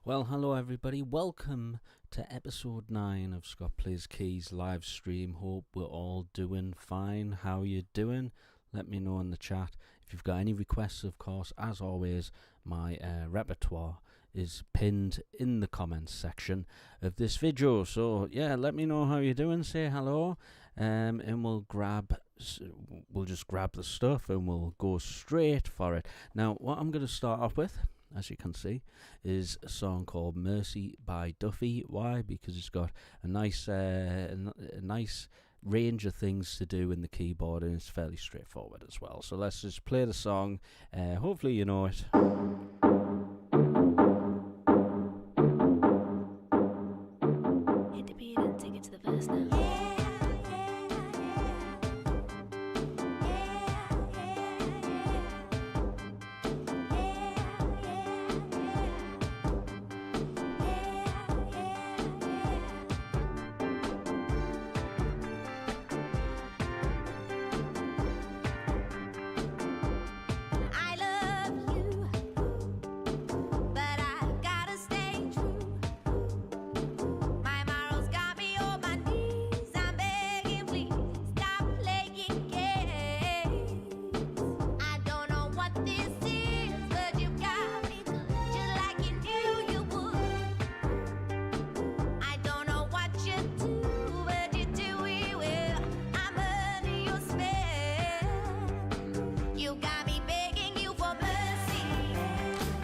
Well, hello everybody. Welcome to episode 9 of Scott Plays Keys live stream. Hope we're all doing fine. How you doing? Let me know in the chat. If you've got any requests, of course, as always, my repertoire is pinned in the comments section of this video. So yeah, let me know how you're doing. Say hello, and we'll just grab the stuff and we'll go straight for it. Now, what I'm going to start off with, as you can see, is a song called Mercy by Duffy. Why? Because it's got a nice range of things to do in the keyboard, and it's fairly straightforward as well. So let's just play the song. Hopefully you know it. Hit the beat and take it to the verse now.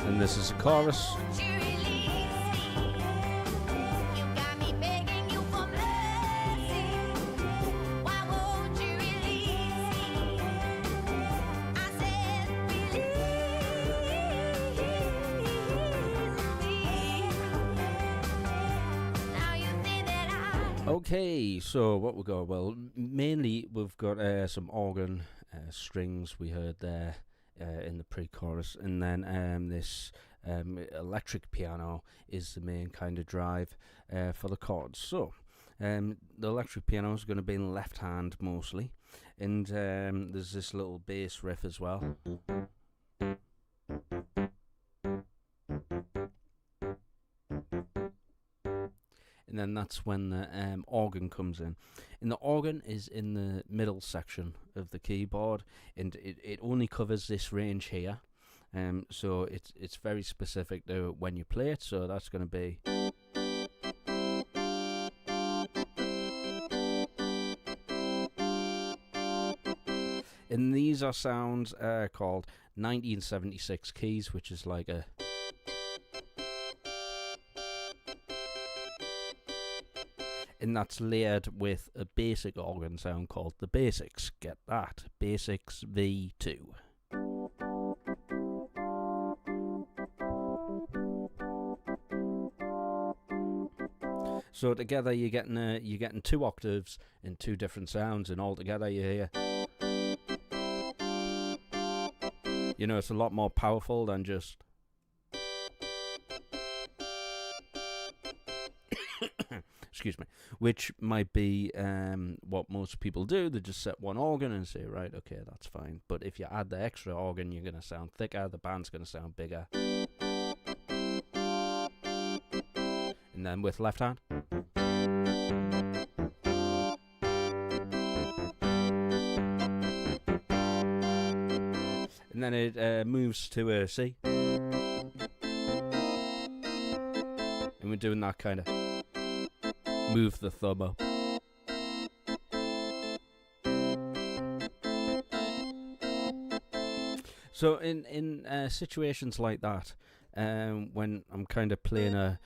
And this is a chorus. Okay, so what we got? Well, mainly we've got some organ strings we heard there in the pre-chorus, and then this electric piano is the main kind of drive for the chords. So the electric piano is going to be in left hand mostly, and there's this little bass riff as well. And then that's when the organ comes in. And the organ is in the middle section of the keyboard, and it only covers this range here. So it's very specific to when you play it. So that's going to be. And these are sounds called 1976 keys, which is like a. And that's layered with a basic organ sound called the Basics. Get that? Basics V2. So together you're getting 2 octaves in 2 different sounds, and all together you hear. You know, it's a lot more powerful than just. Excuse me, which might be what most people do. They just set one organ and say, right, okay, that's fine. But if you add the extra organ, you're going to sound thicker, the band's going to sound bigger. And then with left hand. And then it moves to a C. And we're doing that kind of. Move the thumb up. So in situations like that, when I'm kind of playing a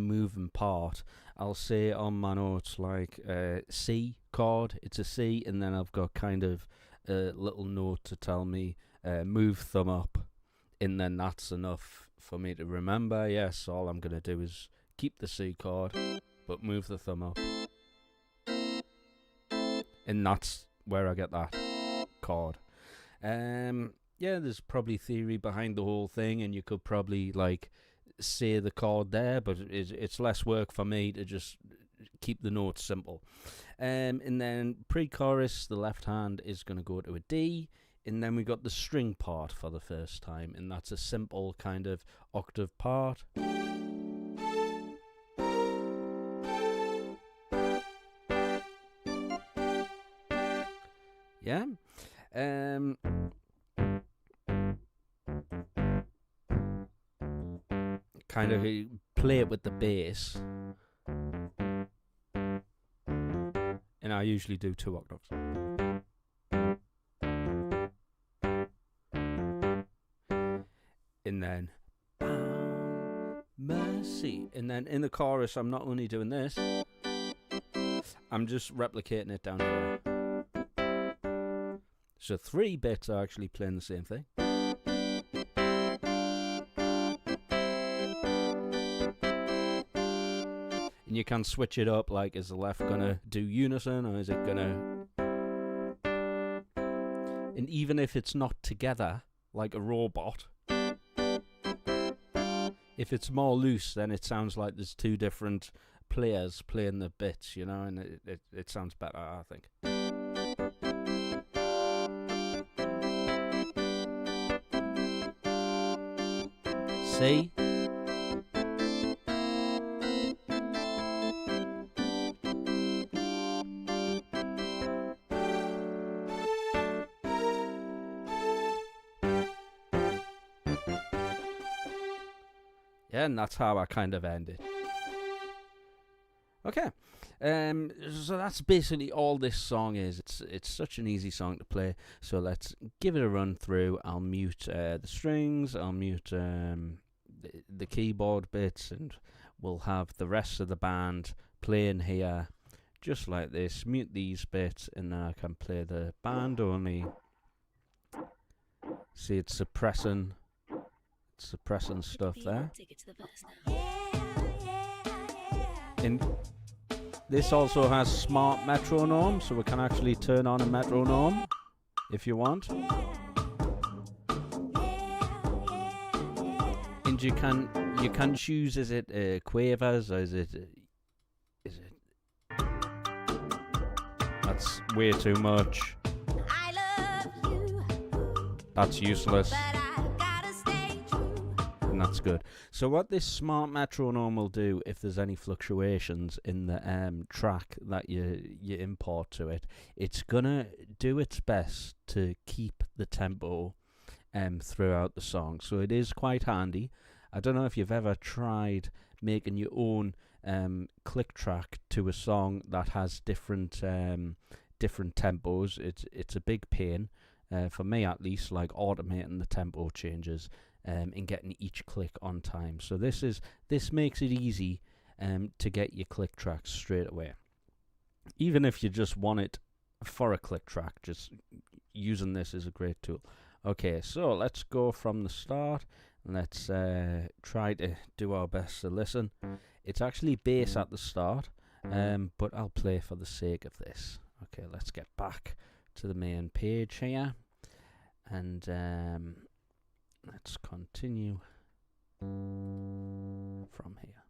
moving part, I'll say on my notes like C chord, it's a C, and then I've got kind of a little note to tell me move thumb up, and then that's enough for me to remember. Yes, all I'm going to do is keep the C chord, but move the thumb up. And that's where I get that chord. Yeah, there's probably theory behind the whole thing, and you could probably like say the chord there, but it's less work for me to just keep the notes simple. And then pre-chorus, the left hand is going to go to a D, and then we got the string part for the first time, and that's a simple kind of octave part. kind of play it with the bass. And I usually do 2 octaves. And then mercy. And then in the chorus, I'm not only doing this, I'm just replicating it down here. So 3 bits are actually playing the same thing. And you can switch it up, like, is the left gonna do unison, or is it gonna... And even if it's not together, like a robot, if it's more loose, then it sounds like there's 2 different players playing the bits, you know, and it sounds better, I think. See? Yeah, and that's how I kind of ended. Okay, so that's basically all this song is. It's such an easy song to play. So let's give it a run through. I'll mute the strings. I'll mute the keyboard bits, and we'll have the rest of the band playing here, just like this. Mute these bits, and then I can play the band only. See, it's suppressing stuff there. And this also has smart metronome, so we can actually turn on a metronome if you want. And you can choose, is it quavers, or is it that's way too much. That's useless. And that's good. So what this smart metronome will do, if there's any fluctuations in the track that you import to it, it's gonna do its best to keep the tempo throughout the song. So it is quite handy. I don't know if you've ever tried making your own click track to a song that has different tempos. It's a big pain for me, at least, like automating the tempo changes and getting each click on time. So this makes it easy to get your click tracks straight away. Even if you just want it for a click track, just using this is a great tool. Okay, so let's go from the start. Let's try to do our best to listen. It's actually bass at the start, but I'll play for the sake of this. Okay, let's get back to the main page here, and let's continue from here.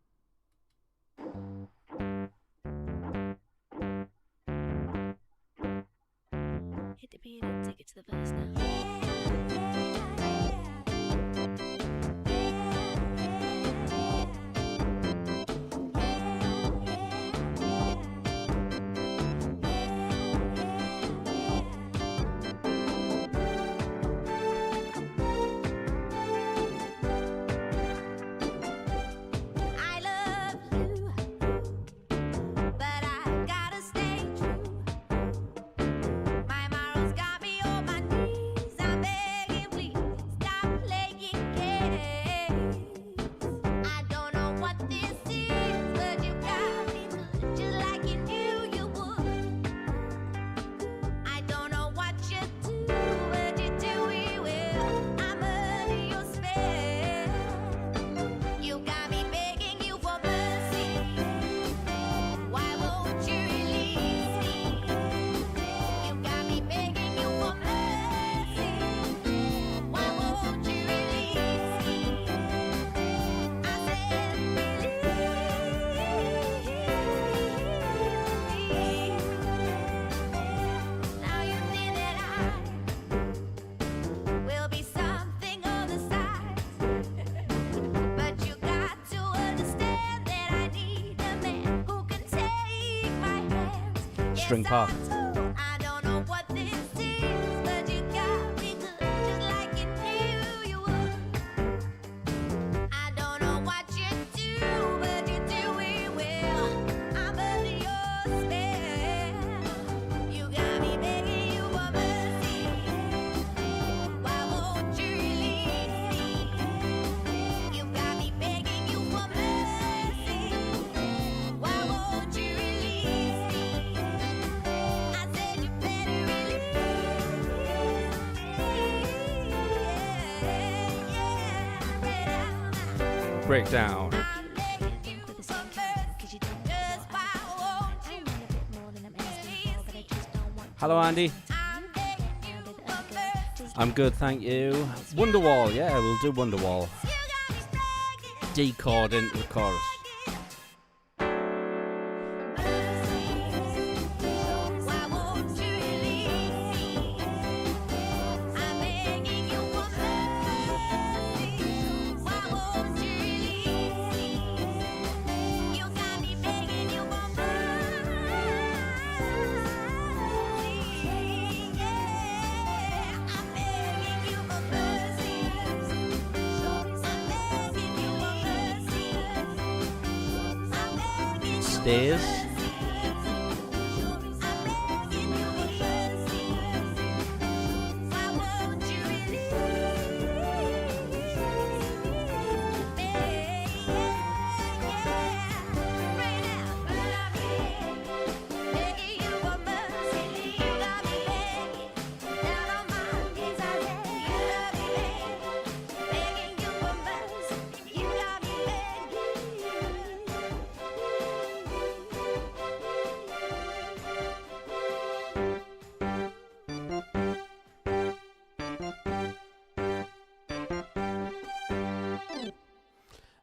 Hit the beat and take it to the verse now. String part. breakdown. Hello, Andy. I'm good, thank you. Wonderwall, yeah, we'll do Wonderwall. D chord into the chorus. Days.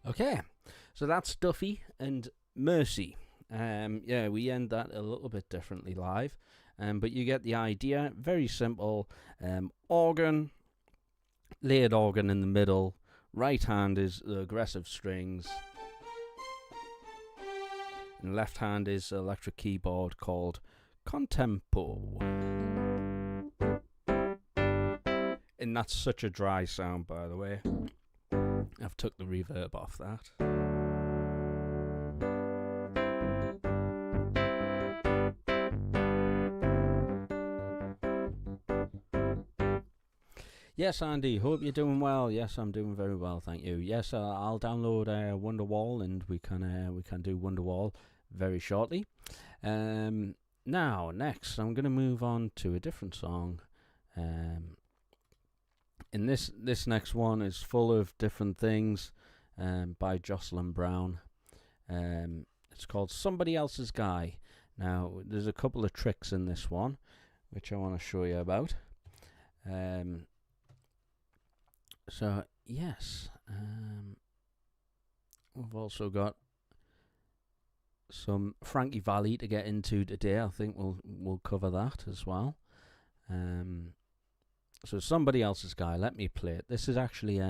Okay, so that's Duffy and Mercy. Yeah, we end that a little bit differently live, but you get the idea. Very simple. Organ, layered organ in the middle. Right hand is the aggressive strings, and left hand is electric keyboard called Contempo. And that's such a dry sound, by the way. I've took the reverb off that. Yes, Andy, hope you're doing well. Yes, I'm doing very well, thank you. Yes, I'll download Wonderwall, and we can do Wonderwall very shortly. Now, next, I'm going to move on to a different song. And this next one is full of different things, by Jocelyn Brown. It's called Somebody Else's Guy. Now, there's a couple of tricks in this one, which I want to show you about. So, yes, we've also got some Frankie Valli to get into today. I think we'll cover that as well. So Somebody Else's Guy, let me play it. This is actually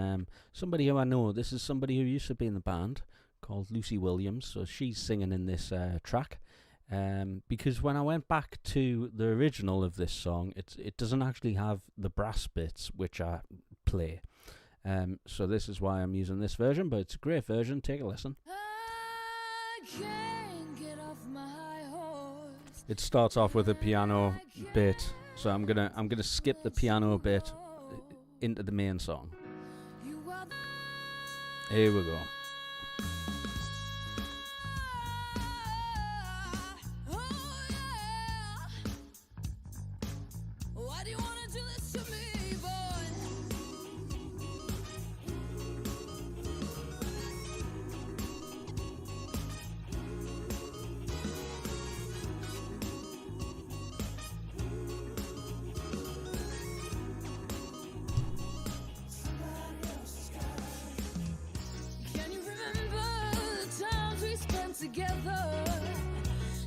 somebody who I know. This is somebody who used to be in the band called Lucy Williams. So she's singing in this track. Because when I went back to the original of this song, it doesn't actually have the brass bits which I play. So this is why I'm using this version, but it's a great version. Take a listen. I can't get off my horse. It starts off with a piano bit. So I'm gonna skip the piano bit into the main song. Here we go. Why do you wanna do this to me, boy? Can you remember the times we spent together?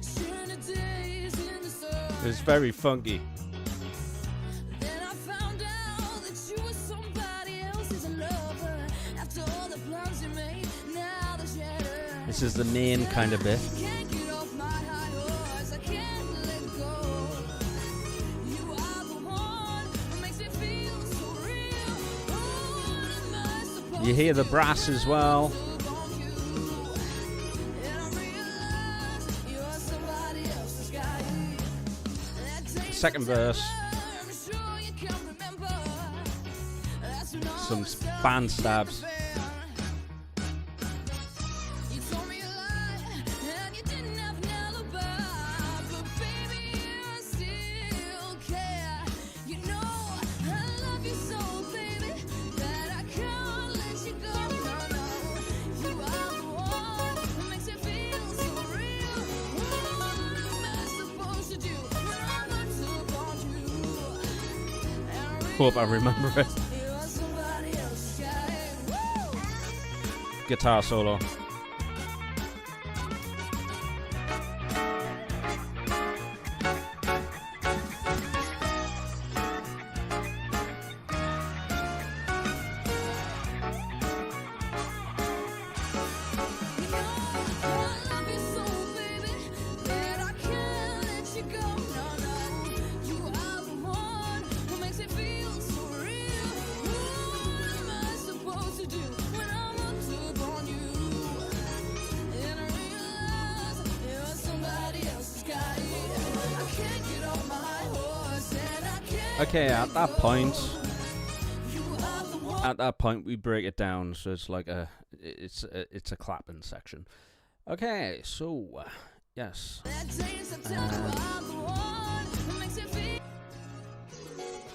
Sharing the days in the sun. It's very funky. Then I found out that you were somebody else's lover. After all the plans you made, now they're shattered. This is the main kind of bit. Can't get off my high horse, I can't let go. You are the one who makes me feel so real. Oh, what am I supposed You hear the to brass as well. do on you? And I realize you're somebody else's guy. That day Second verse. I'm sure you can remember. That's when all Some was done band and stabs. fair. You told me a lie, and you didn't have an alibi. But baby, I still care. You know I love you so, baby, that I can't let you go. No, no. Hope I remember it. Guitar solo. Okay, at that point we break it down, so it's like it's a clapping section. Okay, so yes,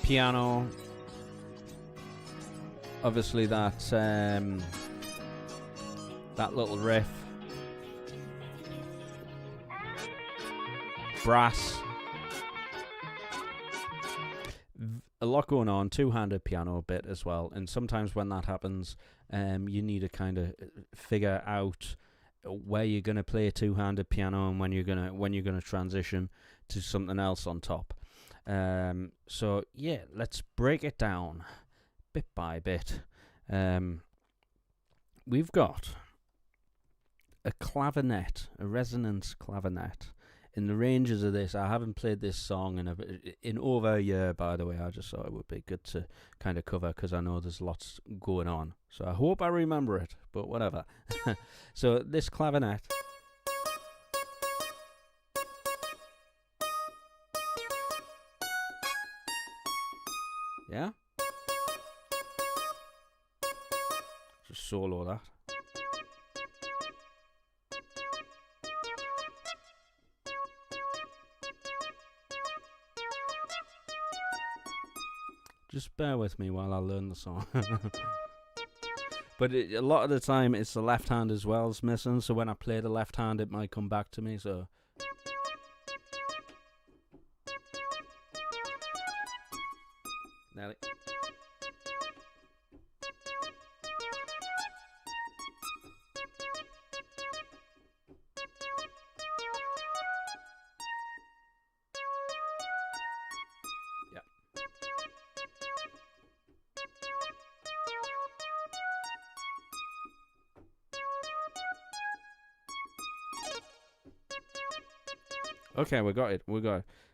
piano. Obviously that little riff, brass. A lot going on, two-handed piano bit as well, and sometimes when that happens, you need to kind of figure out where you're gonna play a two-handed piano and when you're gonna transition to something else on top. So yeah, let's break it down bit by bit. We've got a clavinet, a resonance clavinet. In the ranges of this, I haven't played this song in over a year, by the way. I just thought it would be good to kind of cover because I know there's lots going on. So I hope I remember it, but whatever. So this clavinet. Yeah? Just solo that. Just bear with me while I learn the song. But a lot of the time it's the left hand as well is missing, so when I play the left hand it might come back to me, so... Nelly. Okay, we got it,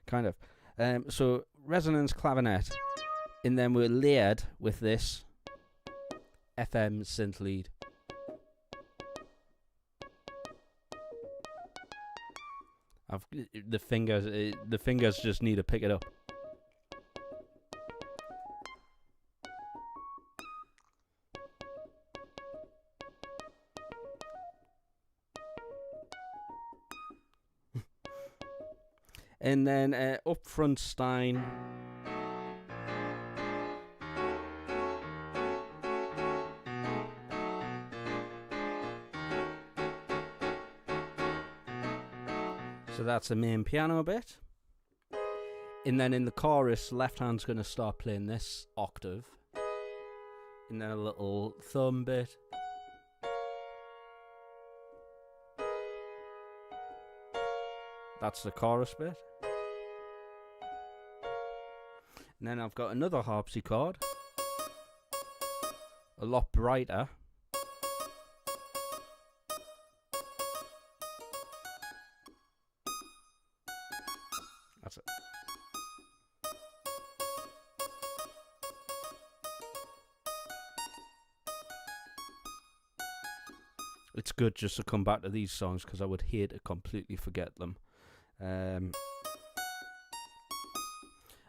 kind of. So, resonance clavinet, and then we're layered with this FM synth lead. The fingers just need to pick it up. And then up front Stein. So that's the main piano bit. And then in the chorus, left hand's going to start playing this octave. And then a little thumb bit. That's the chorus bit. And then I've got another harpsichord, a lot brighter. That's it. It's good just to come back to these songs because I would hate to completely forget them.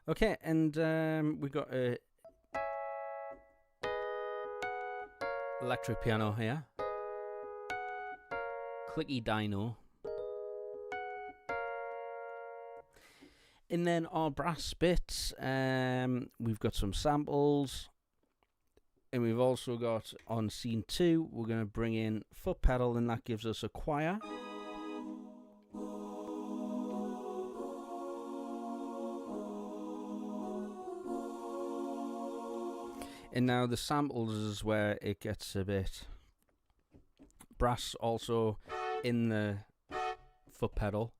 Okay, and we got a electric piano here, clicky dyno, and then our brass bits. We've got some samples, and we've also got on scene 2. We're going to bring in foot pedal, and that gives us a choir. And now the samples is where it gets a bit brass also in the foot pedal.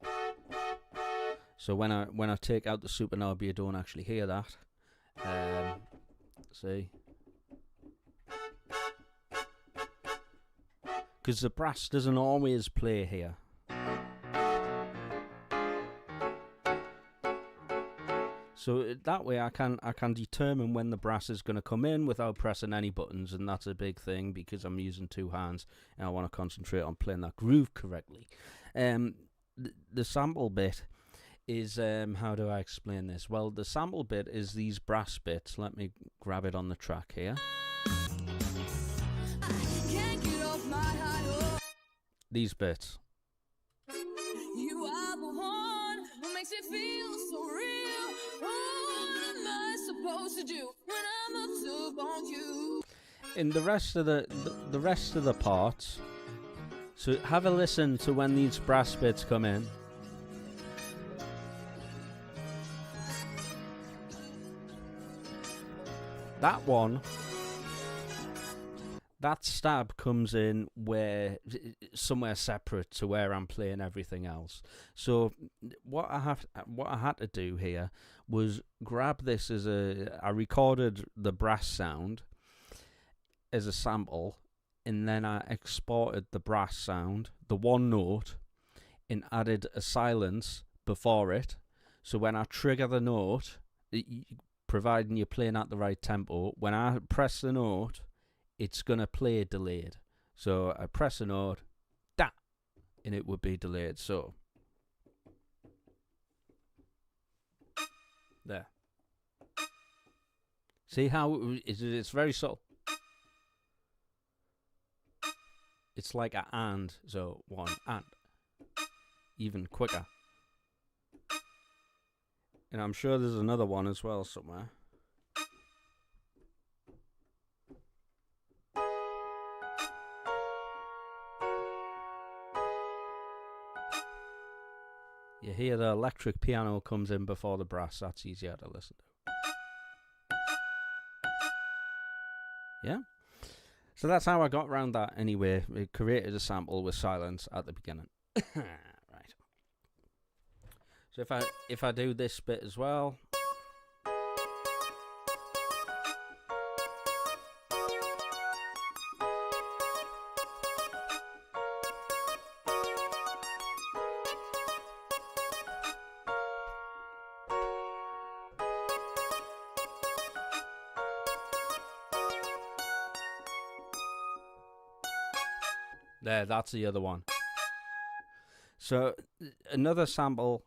So when I take out the super knob, you don't actually hear that. See? Because the brass doesn't always play here. So that way I can determine when the brass is going to come in without pressing any buttons, and that's a big thing because I'm using two hands and I want to concentrate on playing that groove correctly. The sample bit is, how do I explain this? Well, the sample bit is these brass bits. Let me grab it on the track here. Can't get off my high horse. These bits. You are the one who makes me feel so real. What am I supposed to do when I'm up on you? In the rest of the rest of the parts, so have a listen to when these brass bits come in. That one, that stab comes in somewhere separate to where I'm playing everything else. So what I had to do here was grab this I recorded the brass sound as a sample, and then I exported the brass sound, the one note, and added a silence before it. So when I trigger the note, providing you're playing at the right tempo, when I press the note, it's going to play delayed. So I press a note, da, and it would be delayed. So there. See how it's very subtle. It's like a and, so one and, even quicker. And I'm sure there's another one as well somewhere. You hear the electric piano comes in before the brass. That's easier to listen to. Yeah? So that's how I got around that anyway. We created a sample with silence at the beginning. Right. So if I do this bit as well. There, that's the other one. So another sample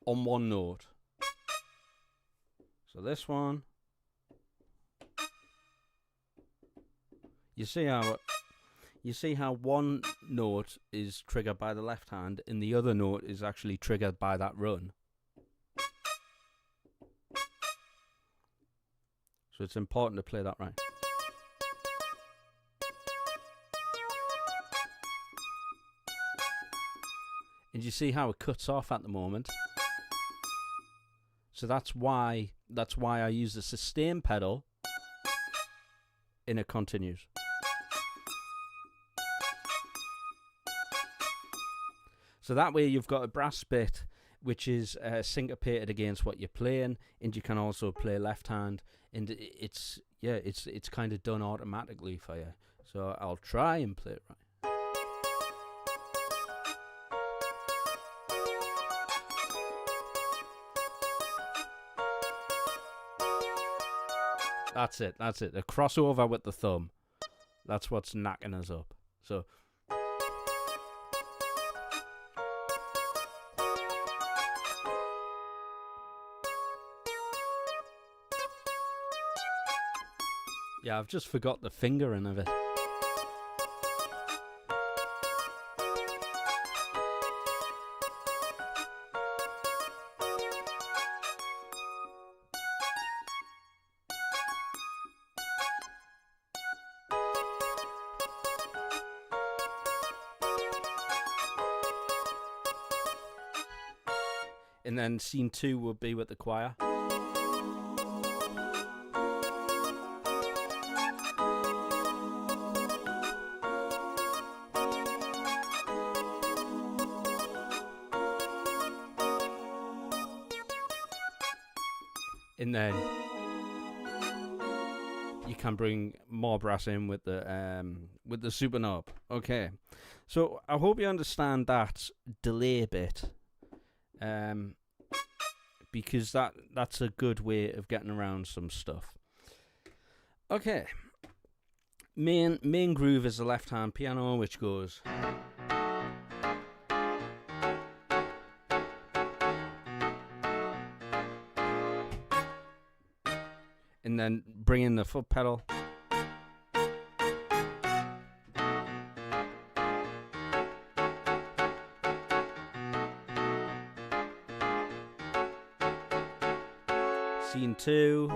on one note. So this one. You see how one note is triggered by the left hand and the other note is actually triggered by that run. So it's important to play that right. And you see how it cuts off at the moment. So that's why I use the sustain pedal and it continues. So that way you've got a brass bit which is syncopated against what you're playing, and you can also play left hand, and it's kind of done automatically for you. So I'll try and play it right. That's it. A crossover with the thumb. That's what's knocking us up. So. Yeah, I've just forgot the fingering of it. And then scene 2 would be with the choir. And then you can bring more brass in with the super knob. Okay, so I hope you understand that delay bit, because that's a good way of getting around some stuff. Okay, main groove is the left hand piano, which goes. And then bring in the foot pedal. Scene 2.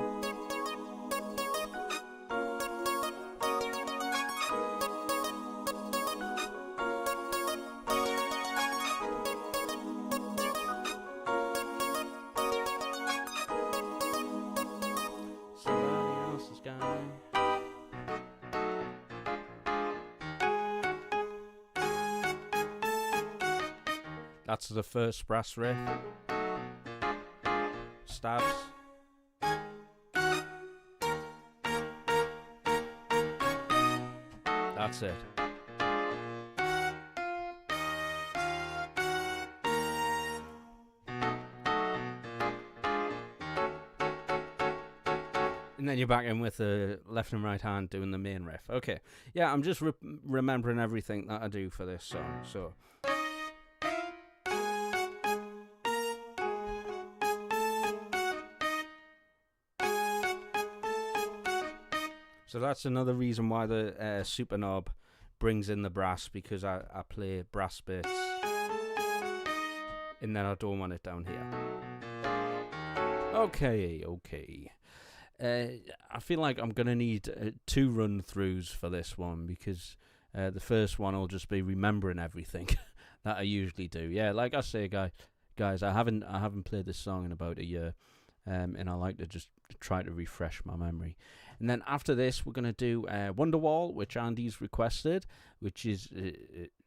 That's the first brass riff. Stabs. That's it. And then you're back in with the left and right hand doing the main riff. Okay. Yeah, I'm just remembering everything that I do for this song. So that's another reason why the super knob brings in the brass, because I play brass bits and then I don't want it down here. Okay. I feel like I'm going to need 2 run-throughs for this one, because the first one will just be remembering everything that I usually do. Yeah, like I say, guys, I haven't played this song in about a year, and I like to just try to refresh my memory. And then after this, we're going to do Wonderwall, which Andy's requested, which is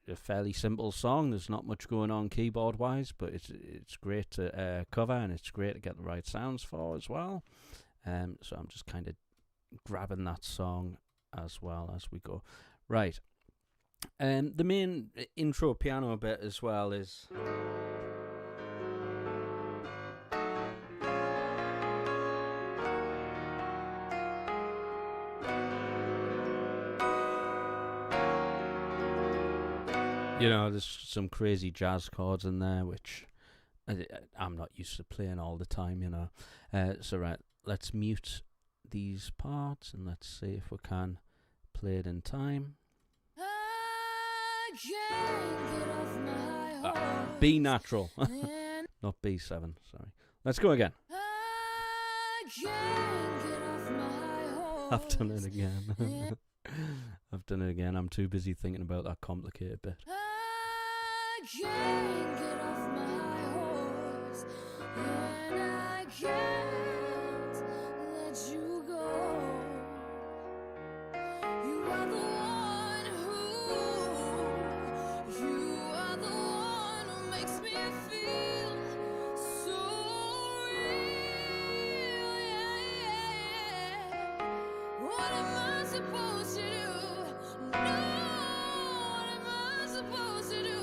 a fairly simple song. There's not much going on keyboard-wise, but it's great to cover, and it's great to get the right sounds for as well. So I'm just kind of grabbing that song as well as we go. Right. The main intro piano bit as well is... You know, there's some crazy jazz chords in there, which I'm not used to playing all the time, you know. So, right, let's mute these parts and let's see if we can play it in time. B natural, not B7, sorry. Let's go again. I've done it again. I've done it again. I'm too busy thinking about that complicated bit. Can't get off my high horse, and I can't let you go. You are the one who makes me feel so real. Yeah. What am I supposed to do? No, what am I supposed to do?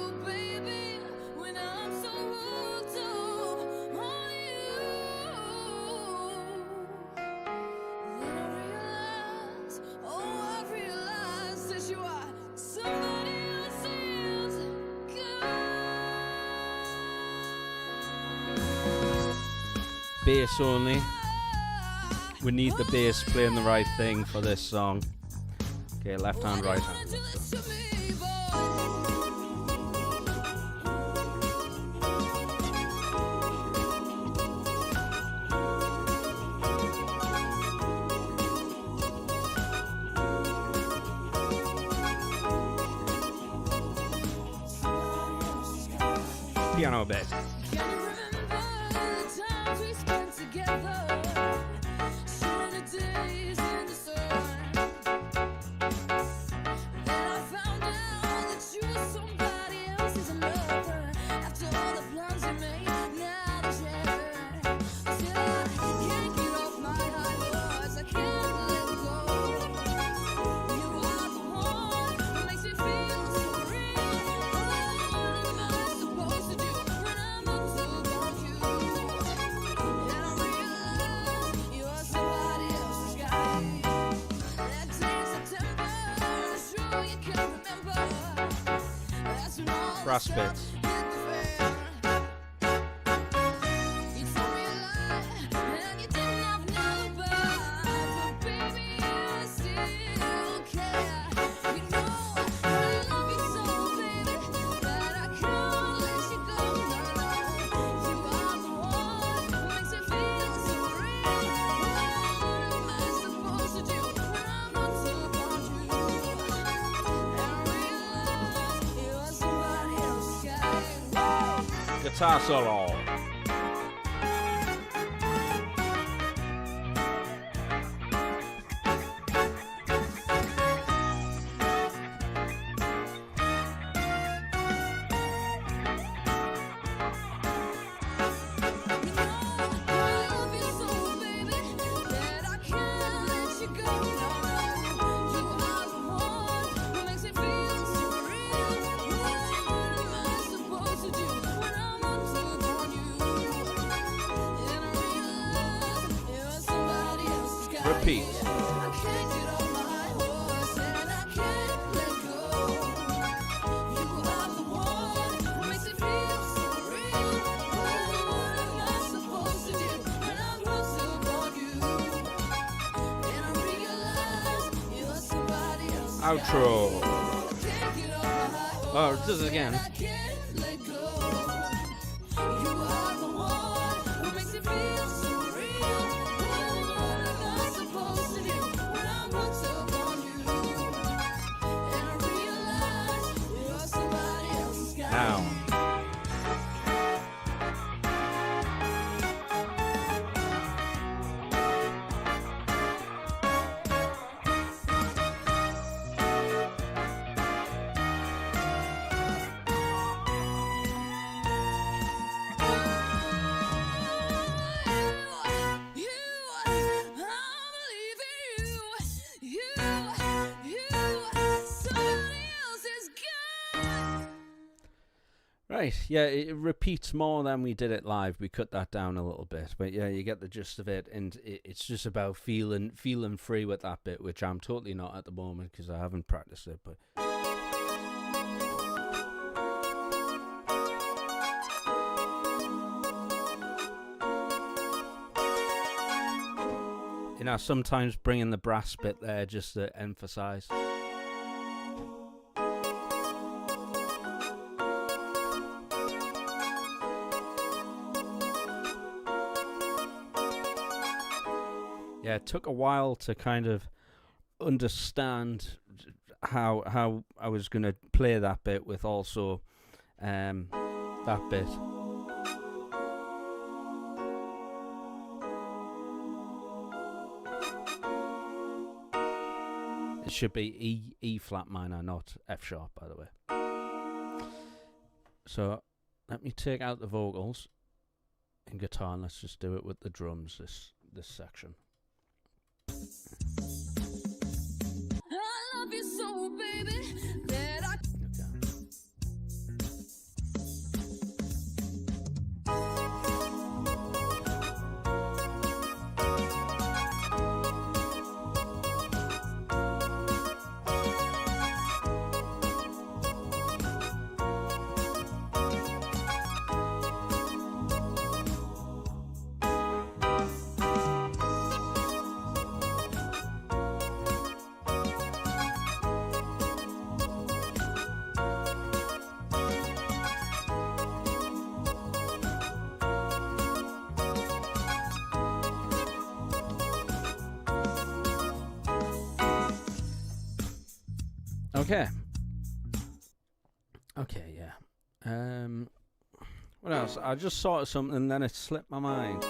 Bass only. We need the bass playing the right thing for this song. Okay, left hand, right hand. Piano bit. Can't brass bits. Guitar solo. Repeat. Outro. Oh, it does it again. Now. Right, yeah, it repeats more than we did it live. We cut that down a little bit, but yeah, you get the gist of it, and it's just about feeling free with that bit, which I'm totally not at the moment because I haven't practiced it, but... You know, sometimes bringing the brass bit there just to emphasize. Yeah, it took a while to kind of understand how I was going to play that bit with also that bit. It should be E flat minor, not F sharp, by the way. So let me take out the vocals in guitar and let's just do it with the drums, this section. I love you so, baby, that I Okay. Okay, yeah. What else? I just thought of something and then it slipped my mind.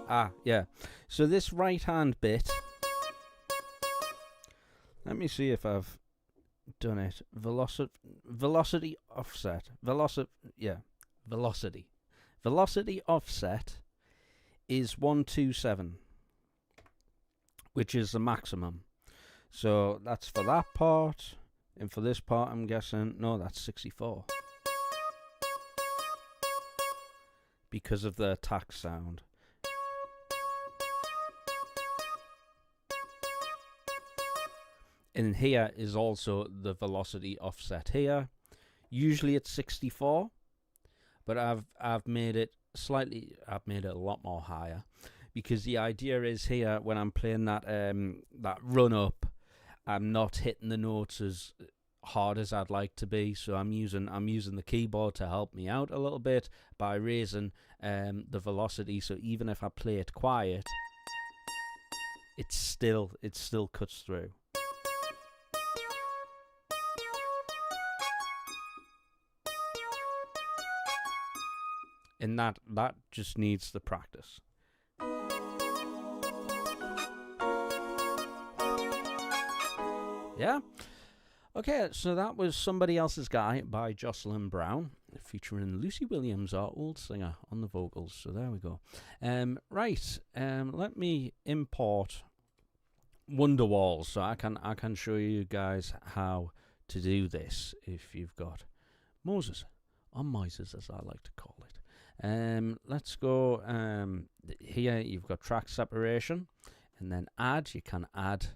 Ah, yeah. So this right hand bit, let me see if I've done it. Velocity offset. Velocity. Velocity offset is 127, which is the maximum. So that's for that part, and for this part I'm guessing, no, that's 64. Because of the attack sound. And here is also the velocity offset here. Usually it's 64, but I've made it a lot more higher, because the idea is here when I'm playing that that run up, I'm not hitting the notes as hard as I'd like to be. So I'm using the keyboard to help me out a little bit by raising the velocity. So even if I play it quiet, it still cuts through. And that just needs the practice. Yeah? Okay, so that was Somebody Else's Guy by Jocelyn Brown, featuring Lucy Williams, our old singer, on the vocals. So there we go. Let me import Wonderwall so I can show you guys how to do this if you've got Moses, or Mises as I like to call it. Let's go here. You've got track separation, and then add. You can add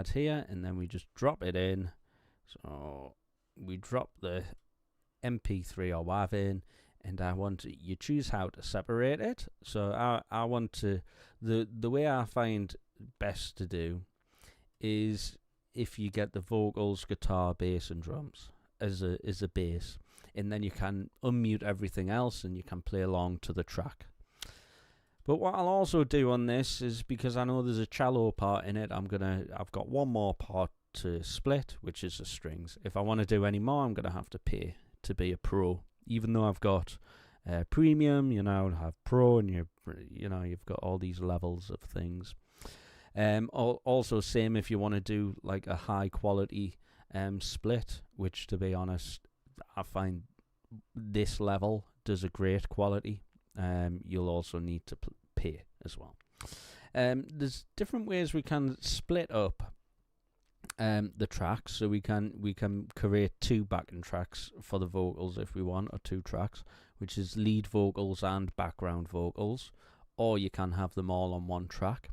here, and then we just drop it in. So we drop the MP3 or WAV in, and you choose how to separate it. So I want to, the way I find best to do is if you get the vocals, guitar, bass, and drums as a bass, and then you can unmute everything else and you can play along to the track. But what I'll also do on this is, because I know there's a cello part in it, I've got one more part to split, which is the strings. If I want to do any more, I'm gonna have to pay to be a pro. Even though I've got premium, have pro, and you've got all these levels of things. Also, same if you want to do like a high quality split, which, to be honest, I find this level does a great quality. You'll also need to pay as well. There's different ways we can split up the tracks. So we can create 2 backing tracks for the vocals if we want, or 2 tracks, which is lead vocals and background vocals, or you can have them all on one track.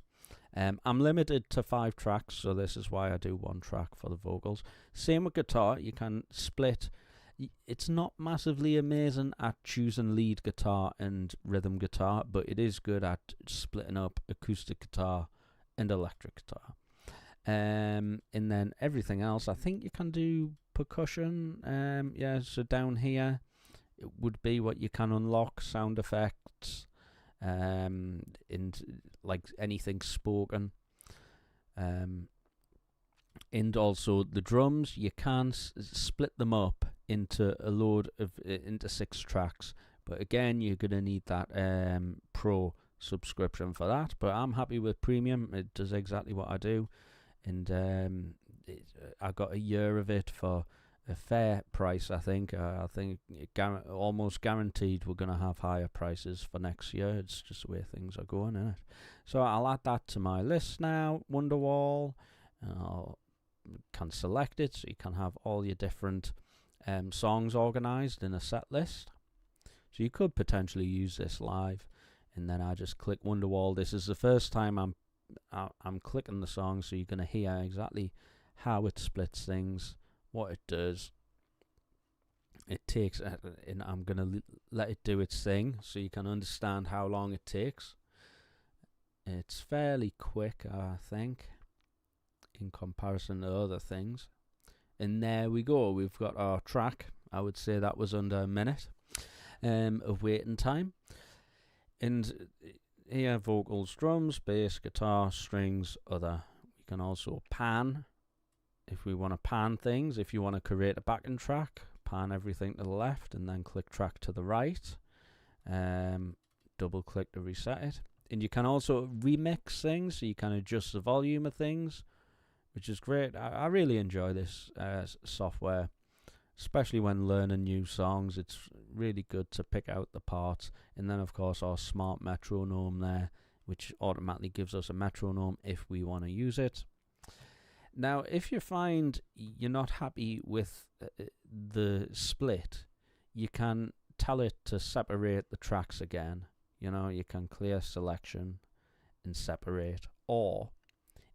I'm limited to 5 tracks, so this is why I do 1 track for the vocals. Same with guitar. You can split. It's not massively amazing at choosing lead guitar and rhythm guitar, but it is good at splitting up acoustic guitar and electric guitar. And then everything else, I think you can do percussion. So down here it would be what you can unlock: sound effects, and like anything spoken. And also the drums, you can split them up into into 6 tracks, but again, you're gonna need that pro subscription for that. But I'm happy with premium. It does exactly what I do, and I got a year of it for a fair price. I think almost guaranteed we're gonna have higher prices for next year. It's just the way things are going, isn't it? So I'll add that to my list now, Wonderwall. Can select it, so you can have all your different songs organized in a set list. So you could potentially use this live, and then I just click Wonderwall. This is the first time I'm clicking the song, so you're going to hear exactly how it splits things, what it does. It takes, and I'm going to let it do its thing, so you can understand how long it takes. It's fairly quick, I think, in comparison to other things. And there we go, we've got our track. I would say that was under a minute of waiting time. And here, vocals, drums, bass, guitar, strings, other. We can also pan if we want to pan things. If you want to create a backing track, pan everything to the left and then click track to the right. Double click to reset it. And you can also remix things, so you can adjust the volume of things, which is great. I really enjoy this software, especially when learning new songs. It's really good to pick out the parts. And then, of course, our smart metronome there, which automatically gives us a metronome if we want to use it. Now, if you find you're not happy with the split, you can tell it to separate the tracks again. You can clear selection and separate, or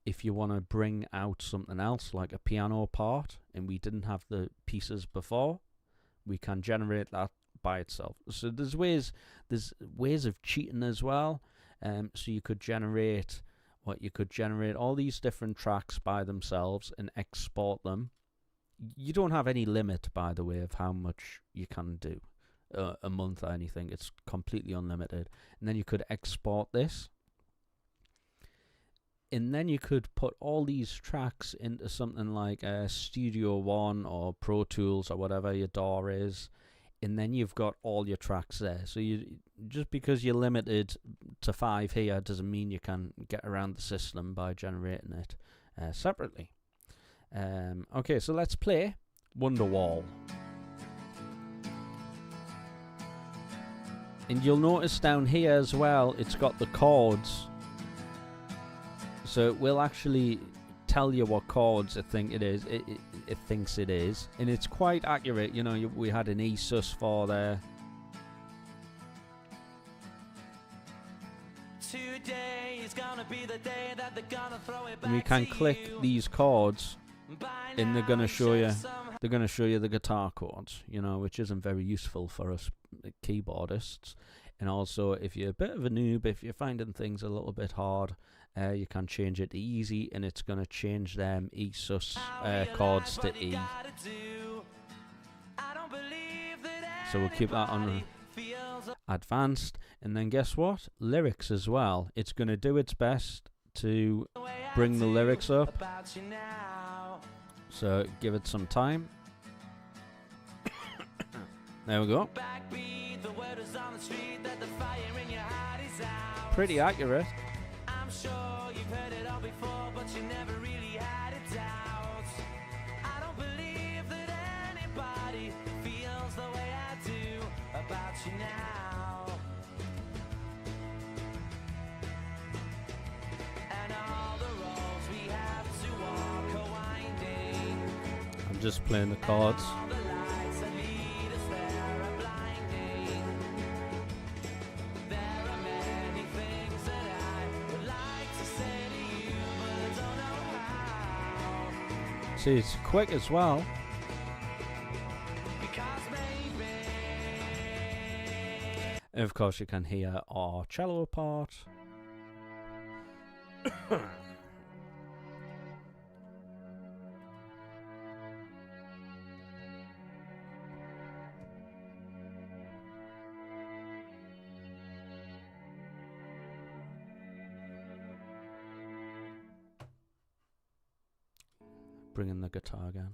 if you want to bring out something else like a piano part and we didn't have the pieces before, we can generate that by itself. So there's ways of cheating as well. So you could generate all these different tracks by themselves and export them. You don't have any limit, by the way, of how much you can do a month or anything. It's completely unlimited. And then you could export this, and then you could put all these tracks into something like Studio One or Pro Tools or whatever your DAW is, and then you've got all your tracks there. So you just because you're limited to 5 here doesn't mean you can get around the system by generating it separately. Okay, so let's play Wonderwall. And you'll notice down here as well, it's got the chords. So it will actually tell you what chords it thinks it is. And it's quite accurate. You know, we had an E sus4 there. Today is gonna be the day that they're gonna throw it back. And you can click these chords, and they're gonna show you the guitar chords, you know, which isn't very useful for us keyboardists. And also, if you're a bit of a noob, if you're finding things a little bit hard, you can change it to easy, and it's gonna change them E sus chords to E. So we'll keep that on advanced, and then guess what? Lyrics as well. It's gonna do its best to bring the lyrics up. So give it some time. There we go. Pretty accurate. I'm sure you've heard it all before, but you never really had a doubt. I don't believe that anybody feels the way I do about you now. And all the roads we have to walk are winding. I'm just playing the chords. All the lights that lead us there are blinding. There are many things that I would like to say to you, but I don't know how. See, it's quick as well. Because maybe And of course, you can hear our cello part. Bring in the guitar again.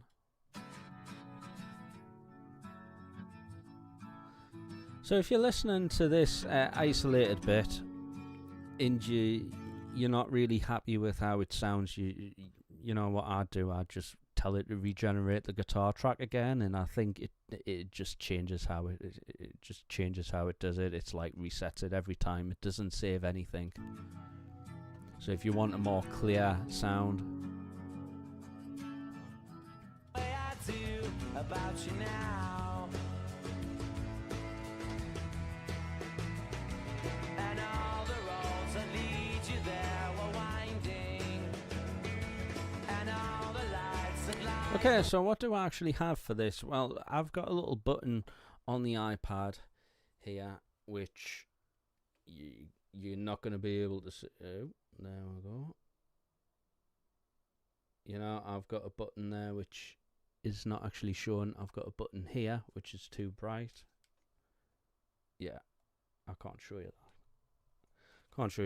So if you're listening to this isolated bit and you're not really happy with how it sounds, you know what I'd do? I'd just tell it to regenerate the guitar track again, and I think it just changes how it just changes how it does it. It's like resets it every time. It doesn't save anything. So if you want a more clear sound, way I do about you now. And all the roads that lead you there were winding. And all the lights that light. okay, so what do I actually have for this? Well, I've got a little button on the iPad here, which you're not going to be able to see. Oh, there we go. You know, I've got a button there which is not actually shown. I've got a button here which is too bright. Yeah, I can't show you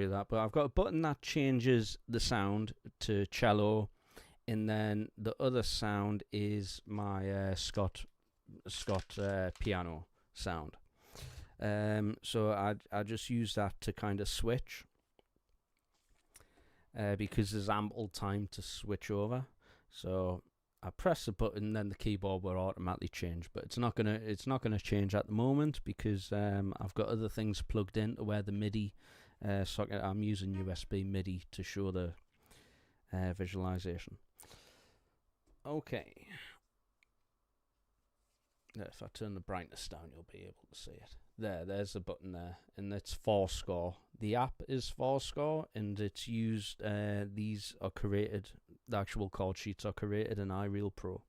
that. But I've got a button that changes the sound to cello, and then the other sound is my Scott piano sound. So I just use that to kind of switch, because there's ample time to switch over. So I press the button, then the keyboard will automatically change. But it's not gonna change at the moment because I've got other things plugged in to where the MIDI socket. I'm using USB MIDI to show the visualization. Okay. If I turn the brightness down, you'll be able to see it. There's a button there, and it's 4-score. The app is 4-score, and it's used. These are created. The actual chord sheets are created in iReal Pro.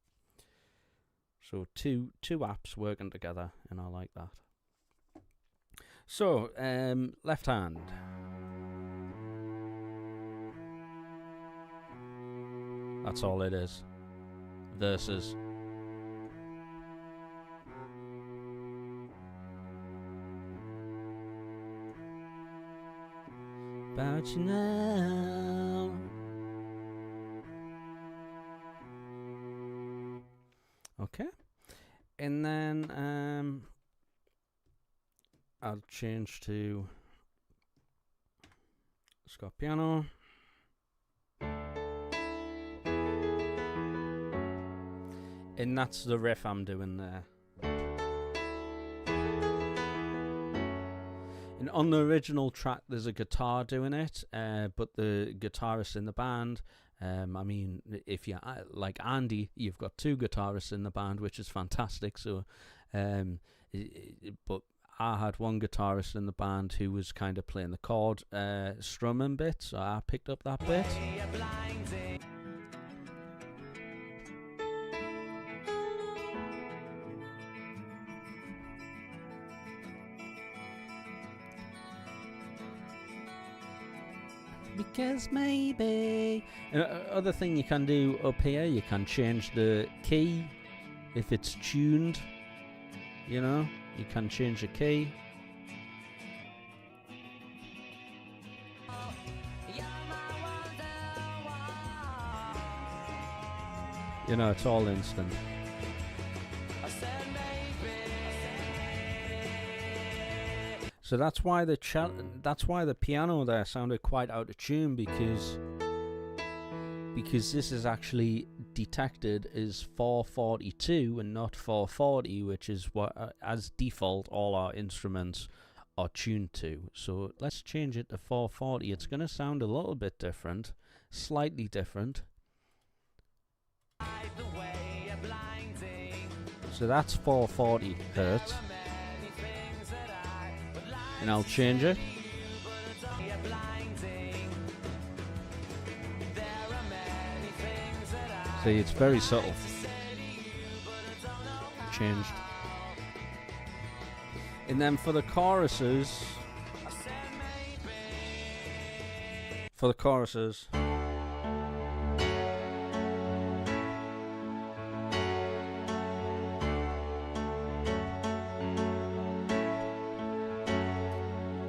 So two apps working together, and I like that. So left hand. That's all it is. Verses. About you now. Okay. And then I'll change to Scott piano. And that's the riff I'm doing there. And on the original track, there's a guitar doing it, but the guitarist in the band, I mean, if you like Andy, you've got 2 guitarists in the band, which is fantastic. So, but I had one guitarist in the band who was kind of playing the chord strumming bit, so I picked up that bit. Because maybe. Other thing you can do up here, you can change the key if it's tuned. You know, you can change the key. You know, it's all instant. So that's why the piano there sounded quite out of tune, because this is actually detected as 442 and not 440, which is what as default all our instruments are tuned to. So let's change it to 440. It's going to sound a little bit different, slightly different. So that's 440 hertz. And I'll change it. See, it's very subtle. Changed. And then for the choruses,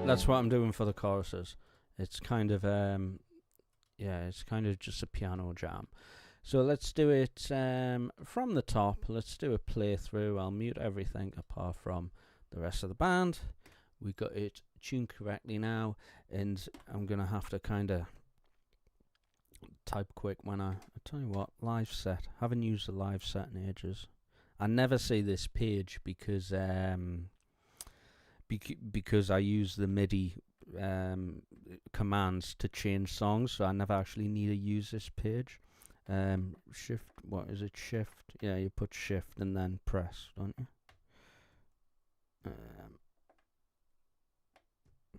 that's what I'm doing for the choruses. It's kind of it's kind of just a piano jam. So let's do it from the top. Let's do a playthrough. I'll mute everything apart from the rest of the band. We got it tuned correctly now, and I'm gonna have to kind of type quick when I tell you what, live set. Haven't used the live set in ages. I never see this page because because I use the MIDI commands to change songs, so I never actually need to use this page. Shift, what is it? Shift, yeah, you put shift and then press, don't you?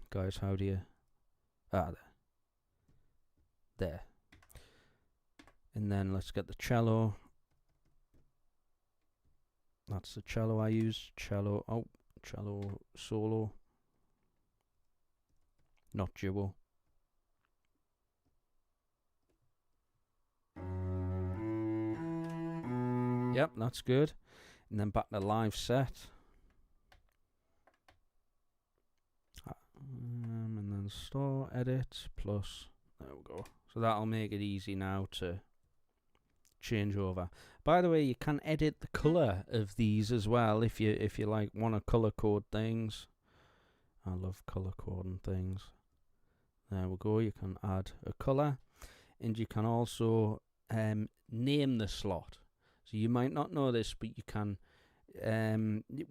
Guys, how do you? There. And then let's get the cello. That's the cello I use. Cello solo, not duo. Yep, that's good. And then back to live set. And then store, edit, plus, there we go. So that'll make it easy now to change over. By the way, you can edit the color of these as well if you like want to color code things. I love color coding things. There we go. You can add a color, and you can also name the slot. So you might not know this, but you can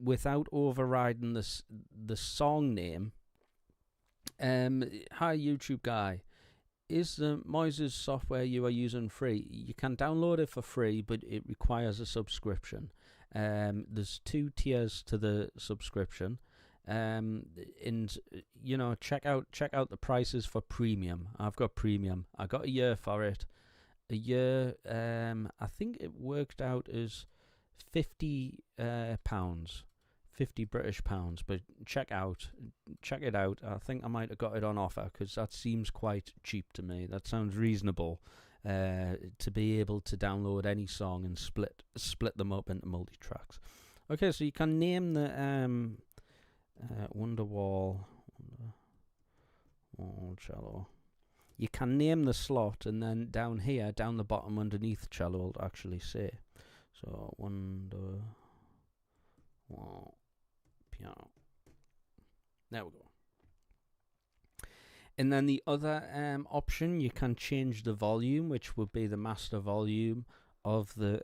without overriding the song name. Hi YouTube guy. is the Moises software you are using free? You can download it for free, but it requires a subscription. There's 2 tiers to the subscription. And check out the prices for premium. I've got premium. I got a year for it. A year, I think it worked out as £50, 50 British pounds. But check it out. I think I might have got it on offer because that seems quite cheap to me. That sounds reasonable. To be able to download any song and split them up into multi-tracks. Okay, so you can name the Wonderwall cello. You can name the slot, and then down here, down the bottom underneath cello, it'll actually say. So Wonderwall piano. There we go. And then the other option, you can change the volume, which would be the master volume of the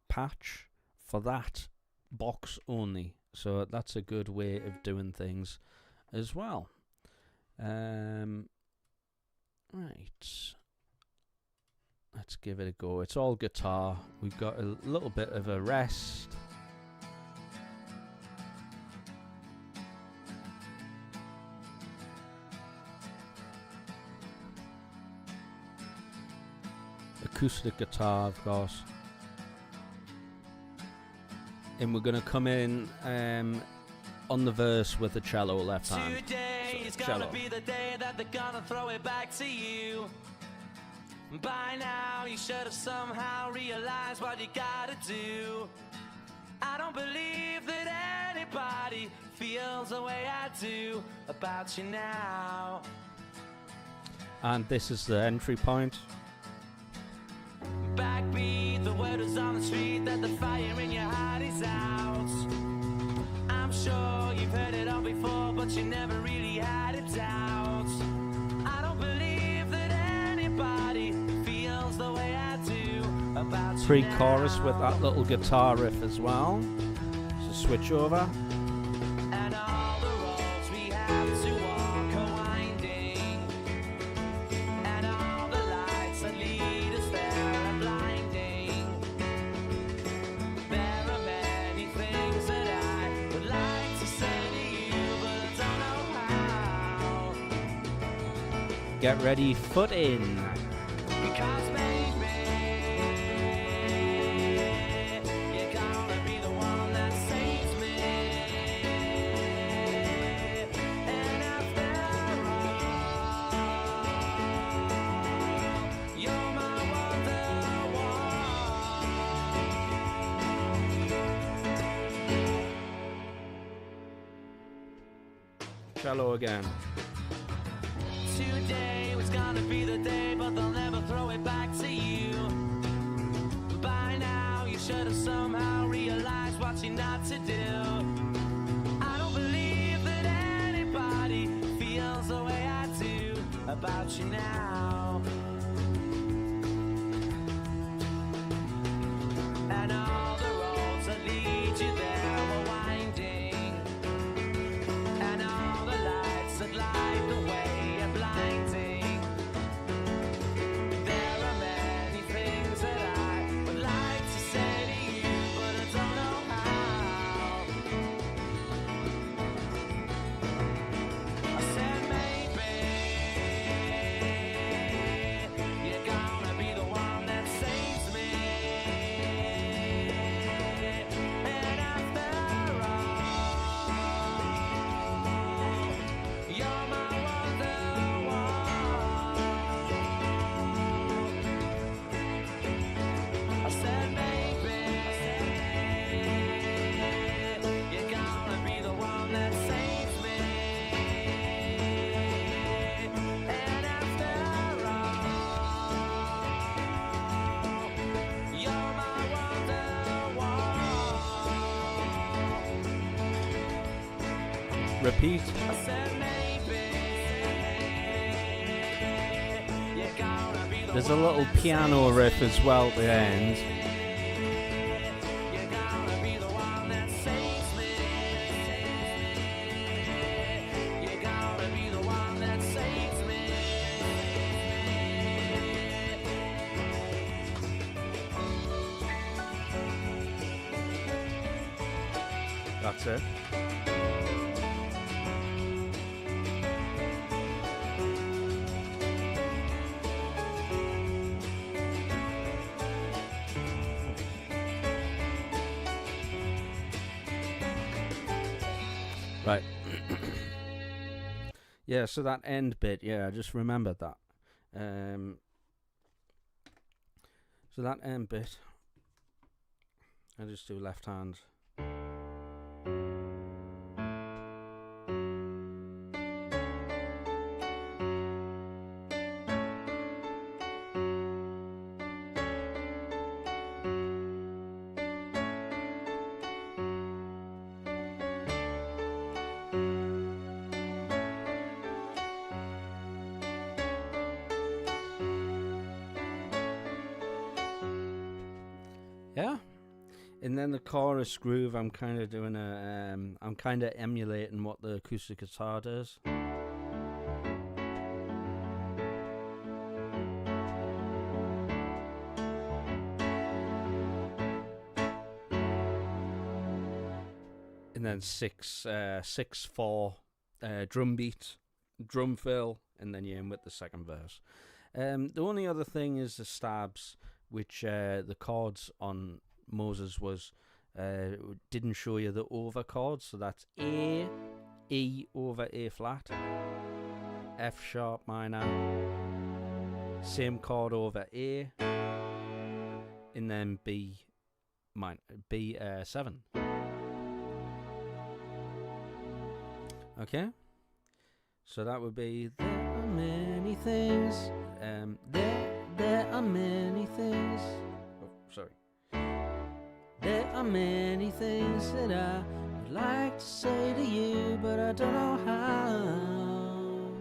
patch for that box only. So that's a good way of doing things as well. Right. Let's give it a go. It's all guitar. We've got a little bit of a rest. Acoustic guitar, of course. And we're going to come in on the verse with the cello left hand. Today is gonna be the day that they're gonna throw it back to you. By now you should have somehow realized what you gotta do. I don't believe that anybody feels the way I do about you now. And this is the entry point. Backbeat, the word is on the street that the fire in your heart is out. I'm sure you've heard it all before, but you never really had a doubt. I don't believe that anybody feels the way I do about you Pre-chorus now. with that little guitar riff as well. So switch over. And all the roads we have to walk are winding, and all the lights that lead us there are blinding. There are many things that I would like to say to you, but I don't know how. Get ready, foot in. Because baby, you're gonna be the one that saves me. And after all, you're my wonderwall. Cello again. Today was gonna be the day, but they'll never throw it back to you. By now, you should have somehow realized what you're not to do. I don't believe that anybody feels the way I do about you now. And all the roads that lead you there were winding, and all the lights that light the way are blinding. There are many things that I would like to say to you, but I don't know how. I said maybe you're gonna be the one that saves me. And after all, you're my wonderwall. I said maybe you're gonna be the one that saves me. And after all, you're my wonderwall. Repeat. I said maybe you're gonna be the There's a one little that piano saves riff as well at the end. You're gonna be the one that saves me. You're gonna be the one that saves me. That's it. Right. Yeah, so that end bit, yeah, I just remembered that. So that end bit, I just do left hand. Yeah. And then the chorus groove, I'm kind of doing I'm kind of emulating what the acoustic guitar does. And then 6/4 drum beat, drum fill, and then you end with the second verse. The only other thing is the stabs, which the chords on Moses was didn't show you the over chords, so that's A, E over A flat, F sharp minor, same chord over A, and then B minor, B7. Okay, so that would be there are many things. There are many things. Oh, sorry. There are many things that I would like to say to you, but I don't know how.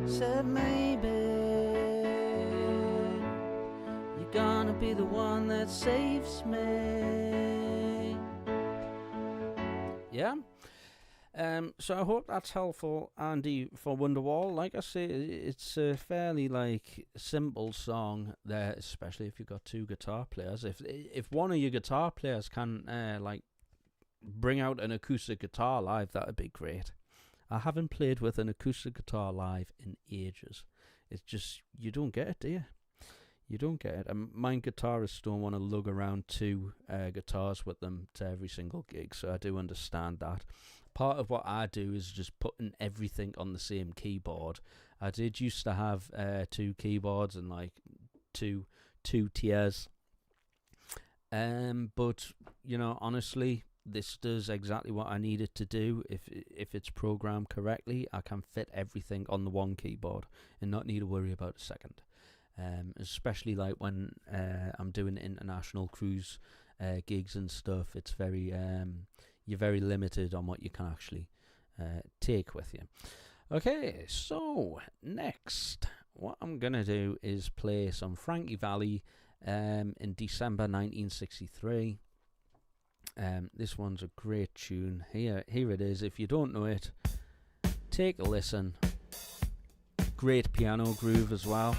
Said maybe you're gonna be the one that saves me. Yeah. So I hope that's helpful, Andy, for Wonderwall. Like I say, it's a fairly simple song there, especially if you've got two guitar players. If one of your guitar players can bring out an acoustic guitar live, that would be great. I haven't played with an acoustic guitar live in ages. It's just, you don't get it, do you? You don't get it. And my guitarists don't want to lug around two guitars with them to every single gig, so I do understand that. Part of what I do is just putting everything on the same keyboard. I did used to have two keyboards and two tiers. But honestly, this does exactly what I need it to do. If it's programmed correctly, I can fit everything on the one keyboard and not need to worry about a second. Especially when I'm doing international cruise gigs and stuff. It's very you're very limited on what you can actually take with you. Okay, so next, what I'm gonna do is play some Frankie Valli in December 1963. This one's a great tune. Here it is. If you don't know it, take a listen. Great piano groove as well.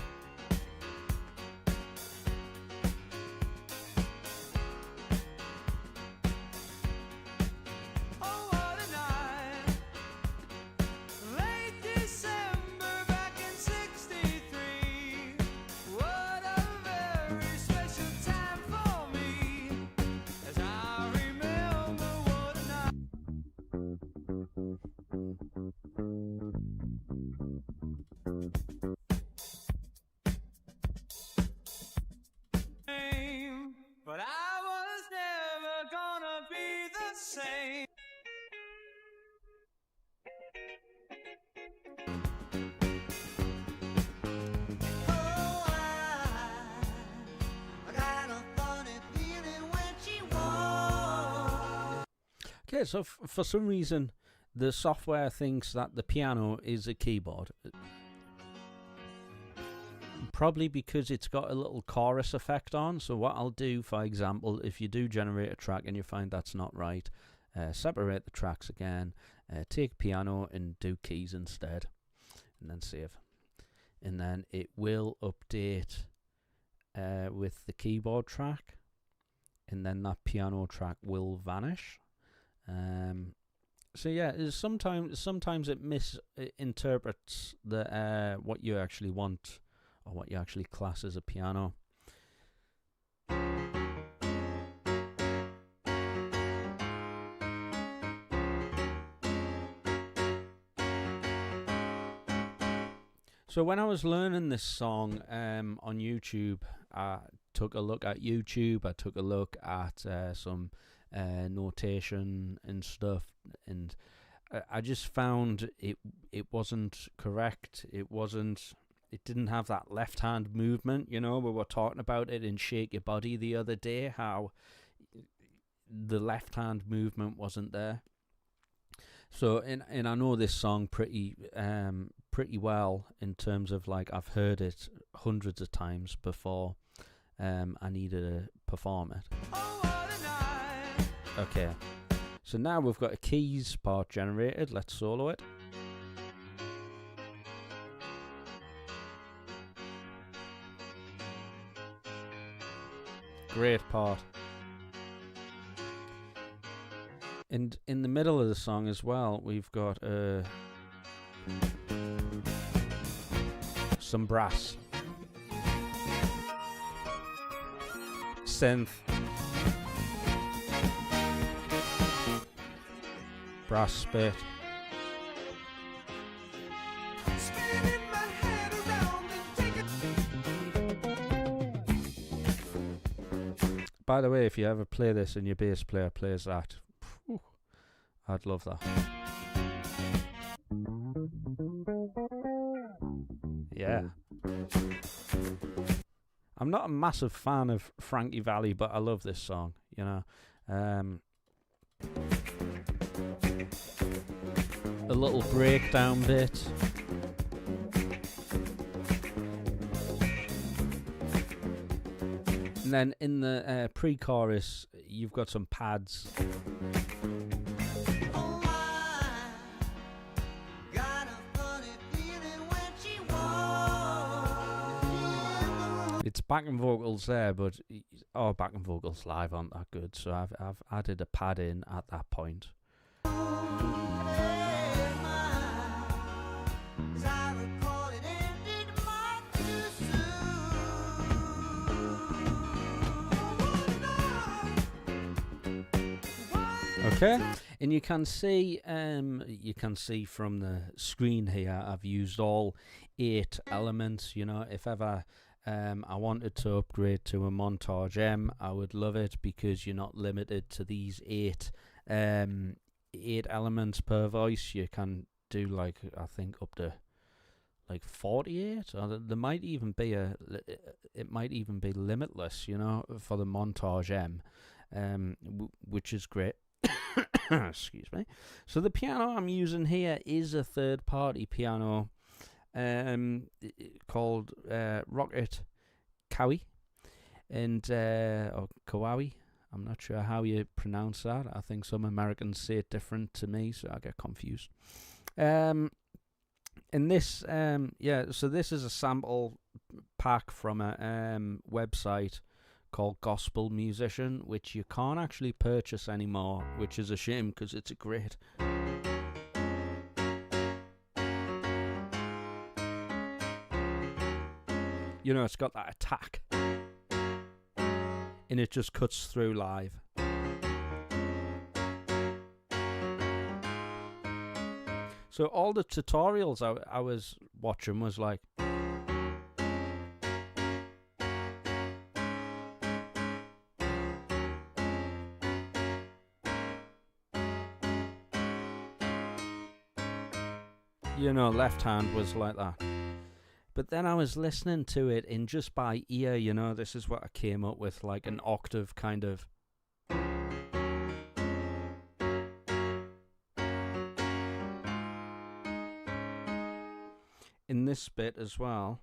But I was never gonna be the same. Oh, I got a funny feeling when she walks. Okay, so for some reason, the software thinks that the piano is a keyboard. Probably because it's got a little chorus effect on. So what I'll do, for example, if you do generate a track and you find that's not right, separate the tracks again, take piano and do keys instead, and then save. And then it will update with the keyboard track. and then that piano track will vanish. So yeah, sometimes it misinterprets the what you actually want or what you actually class as a piano. So when I was learning this song on YouTube, I took a look at YouTube. I took a look at some notation and stuff, and I just found it wasn't correct. It didn't have that left hand movement. You know, we were talking about it in Shake Your Body the other day, how the left hand movement wasn't there. So, and I know this song pretty well in terms of, like, I've heard it hundreds of times before. I needed to perform it. Okay, so now we've got a keys part generated. Let's solo it. Great part. And in the middle of the song as well, we've got some brass. Synth. Brass bit. By the way, if you ever play this and your bass player plays that, I'd love that. Yeah. I'm not a massive fan of Frankie Valli, but I love this song, you know. A little breakdown bit. And then in the pre-chorus, you've got some pads. It's backing vocals there, but backing vocals live aren't that good, so I've added a pad in at that point. Okay, and you can see from the screen here, I've used all 8 elements. You know, if ever I wanted to upgrade to a Montage M, I would love it, because you're not limited to these 8 elements per voice. You can do, like, I think up to like 48, or there might even be it might even be limitless, you know, for the Montage M, which is great. Excuse me. So the piano I'm using here is a third-party piano called Rocket Kawi, and or Kawaii. I'm not sure how you pronounce that. I think some Americans say it different to me, so I get confused. And this, so this is a sample pack from a website called Gospel Musician, which you can't actually purchase anymore, which is a shame, because it's a great. You know, it's got that attack, and it just cuts through live. So all the tutorials I was watching was like, you know, left hand was like that. But then I was listening to it in just by ear, you know, this is what I came up with, like an octave kind of. In this bit as well.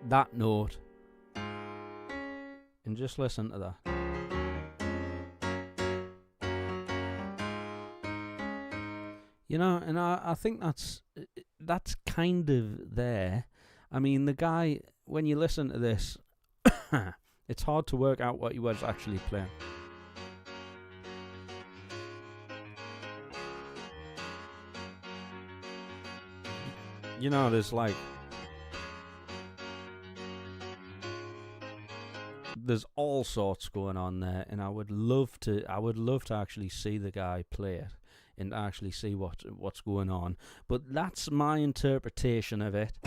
That note. And just listen to that. You know, and I think that's kind of there. I mean, the guy when you listen to this, it's hard to work out what he was actually playing. You know, there's all sorts going on there, and I would love to actually see the guy play it and actually see what's going on. But that's my interpretation of it.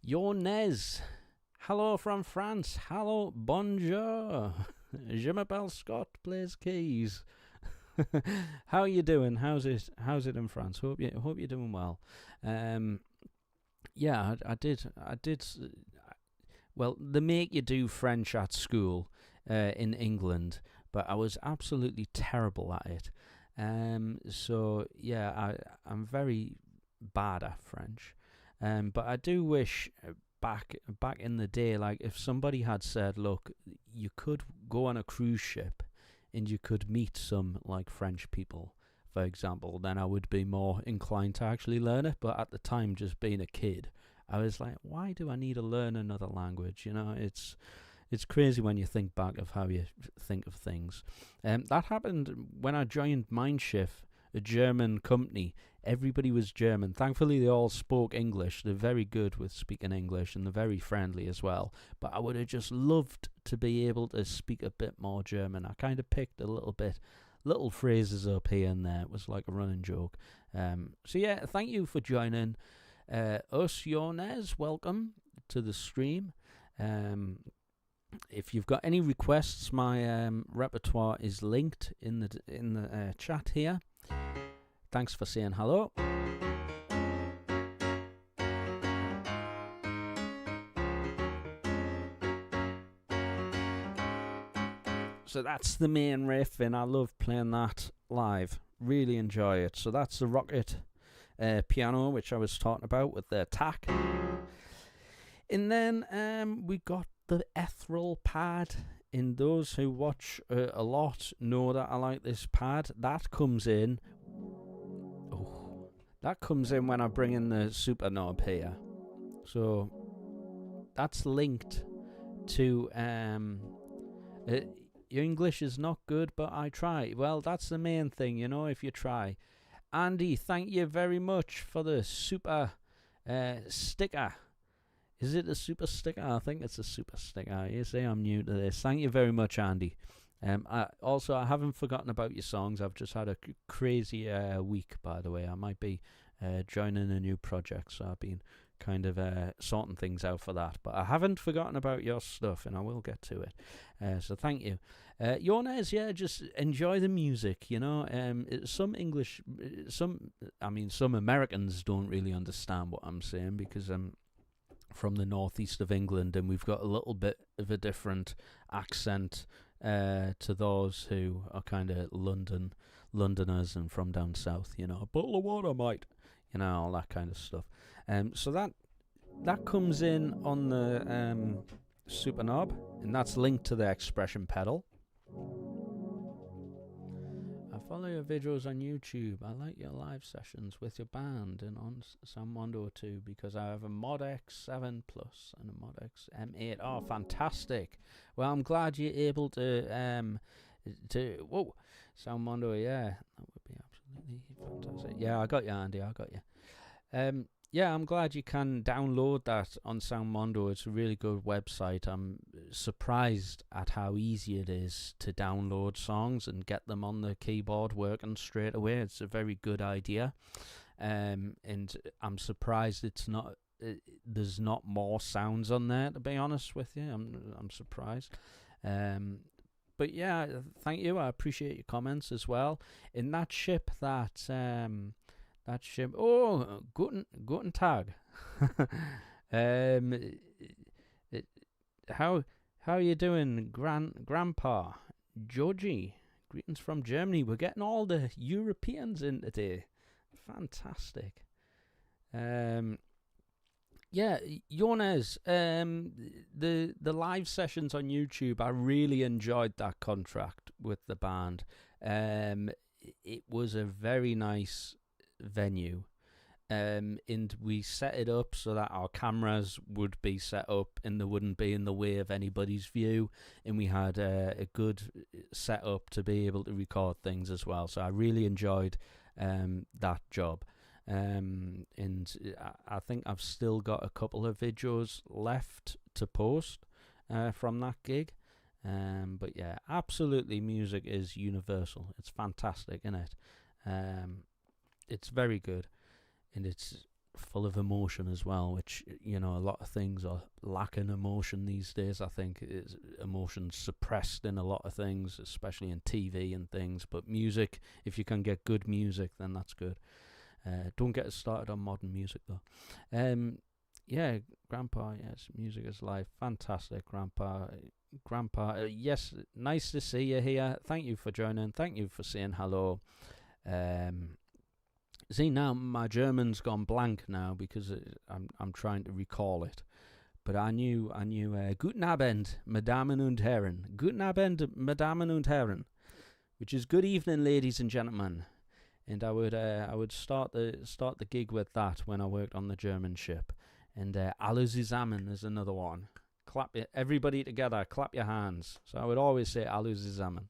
Yornez, hello from France. Hello, bonjour. Je m'appelle Scott plays keys. How are you doing? How's it in France? Hope you're doing well. Yeah, I did. Well, they make you do French at school in England, but I was absolutely terrible at it. So yeah, I'm very bad at French. But I do wish back in the day, like if somebody had said, look, you could go on a cruise ship and you could meet some like French people, for example, then I would be more inclined to actually learn it. But at the time, just being a kid, I was like, why do I need to learn another language? You know, it's crazy when you think back of how you think of things. That happened when I joined Mindshift, a German company. Everybody was German. Thankfully, they all spoke English. They're very good with speaking English, and they're very friendly as well. But I would have just loved to be able to speak a bit more German. I kind of picked little phrases up here and there. It was like a running joke. So yeah, thank you for joining us, Yornez. Welcome to the stream. If you've got any requests, my repertoire is linked in the chat here. Thanks for saying hello. So that's the main riff, and I love playing that live. Really enjoy it. So that's the Rocket piano, which I was talking about with the attack. And then we got the ethereal pad. And those who watch a lot know that I like this pad. That comes in when I bring in the super knob here. So that's linked to your English is not good, but I try. Well, that's the main thing, you know, if you try. Andy, thank you very much for the super sticker. Is it a super sticker? I think it's a super sticker. You say I'm new to this. Thank you very much, Andy. I haven't forgotten about your songs. I've just had a crazy week, by the way. I might be joining a new project, so I've been kind of sorting things out for that. But I haven't forgotten about your stuff, and I will get to it. So thank you. Yornez, yeah, just enjoy the music, you know. Some Americans don't really understand what I'm saying because I'm from the northeast of England, and we've got a little bit of a different accent to those who are kind of Londoners and from down south, you know. A bottle of water, mate, you know, all that kind of stuff. So that comes in on the super knob, and that's linked to the expression pedal. I follow your videos on YouTube. I like your live sessions with your band and on Soundmondo too, because I have a Mod X7 Plus and a Mod X M8. Oh, fantastic! Well, I'm glad you're able to Soundmondo. Yeah, that would be absolutely fantastic. Yeah, I got you, Andy. I got you. Yeah, I'm glad you can download that on Soundmondo. It's a really good website. I'm surprised at how easy it is to download songs and get them on the keyboard working straight away. It's a very good idea. And I'm surprised there's not more sounds on there, to be honest with you. I'm surprised. But yeah, thank you. I appreciate your comments as well. In that ship oh, guten Tag. How are you doing, Grandpa? Georgie, greetings from Germany. We're getting all the Europeans in today. Fantastic. Yeah, Yeah, Yones, the live sessions on YouTube, I really enjoyed that contract with the band. It was a very nice venue. And we set it up so that our cameras would be set up and they wouldn't be in the way of anybody's view, and we had a good setup to be able to record things as well. So I really enjoyed that job. And I think I've still got a couple of videos left to post from that gig. But yeah, absolutely, music is universal. It's fantastic, isn't it? It's very good, and it's full of emotion as well, which, you know, a lot of things are lacking emotion these days. I think emotion's suppressed in a lot of things, especially in TV and things. But music, if you can get good music, then that's good. Don't get us started on modern music though. Yeah, Grandpa, yes, music is life. Fantastic, Grandpa. Yes, nice to see you here. Thank you for joining. Thank you for saying hello. See, now my German's gone blank now because I'm trying to recall it. But I knew Guten Abend, Damen und Herren. Guten Abend, Damen und Herren, which is good evening, ladies and gentlemen. And I would start the gig with that when I worked on the German ship. And Alle zusammen is another one. Everybody together, clap your hands. So I would always say Alle zusammen.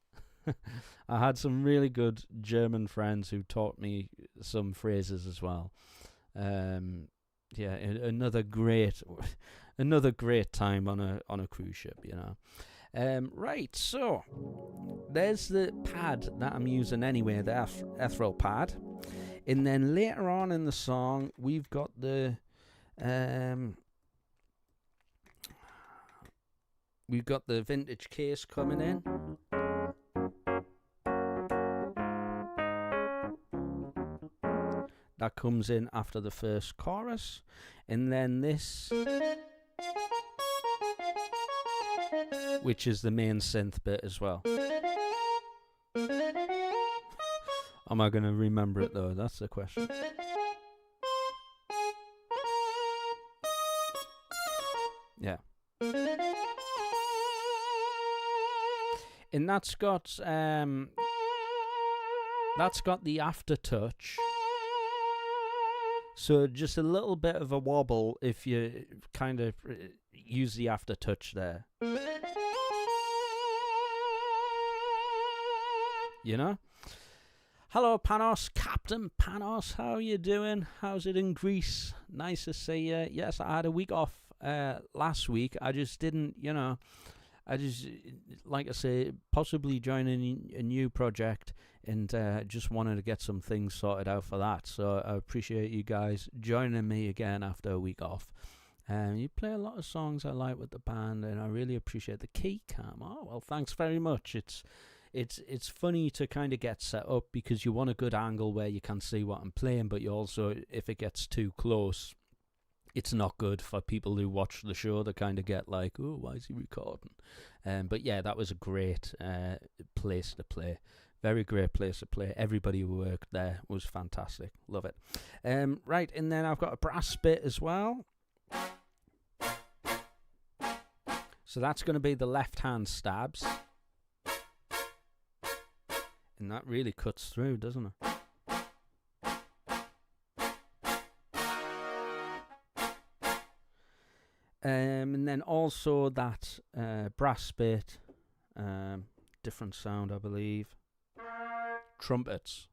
I had some really good German friends who taught me some phrases as well. Yeah, another great time on a cruise ship, you know. Right, so there's the pad that I'm using anyway, the ethereal pad, and then later on in the song we've got the vintage case coming in. That comes in after the first chorus, and then this, which is the main synth bit as well. Am I going to remember it though? That's the question. Yeah. And that's got the aftertouch. So just a little bit of a wobble if you kind of use the aftertouch there. You know? Hello, Panos. Captain Panos, how are you doing? How's it in Greece? Nice to see you. Yes, I had a week off last week. I just didn't, you know, like I say, possibly joining a new project, and just wanted to get some things sorted out for that. So I appreciate you guys joining me again after a week off. You play a lot of songs I like with the band, and I really appreciate the key cam. Oh, well, thanks very much. It's funny to kind of get set up because you want a good angle where you can see what I'm playing, but you also, if it gets too close, it's not good for people who watch the show. They kind of get like, oh, why is he recording? But yeah, that was a great place to play. Very great place to play. Everybody who worked there was fantastic. Love it. Right, and then I've got a brass bit as well. So that's going to be the left-hand stabs. And that really cuts through, doesn't it? And then also that brass bit, different sound, I believe. Trumpets.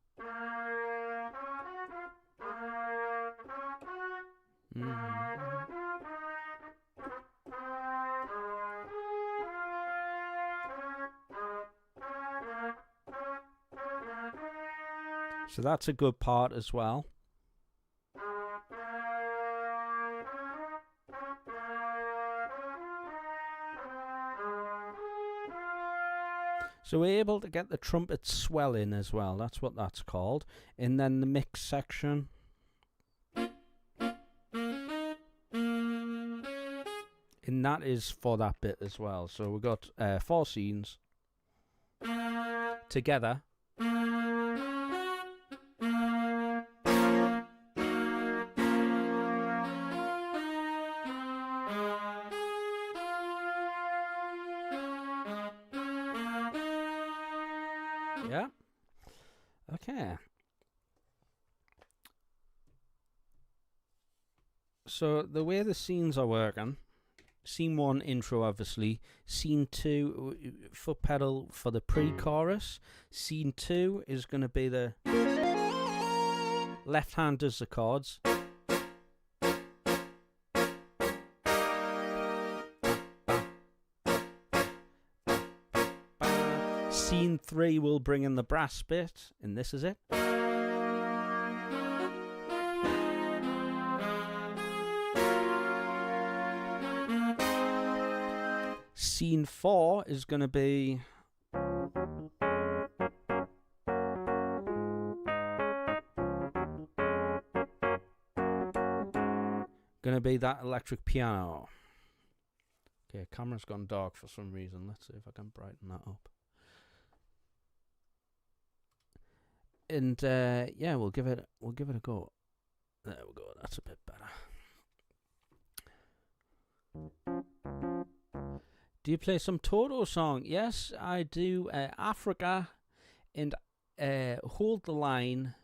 So that's a good part as well. So we're able to get the trumpet swell in as well. That's what that's called. And then the mix section. And that is for that bit as well. So we've got 4 scenes together. Yeah. Okay. So the way the scenes are working, scene 1 intro obviously, scene 2 foot pedal for the pre-chorus, scene 2 is going to be the left hand does the chords, scene 3 will bring in the brass bit, and this is it. Scene 4 is going to be that electric piano. Okay, camera's gone dark for some reason. Let's see if I can brighten that up. And yeah, we'll give it a go. There we go. That's a bit better. Do you play some Toto song? Yes, I do. Africa and Hold the Line,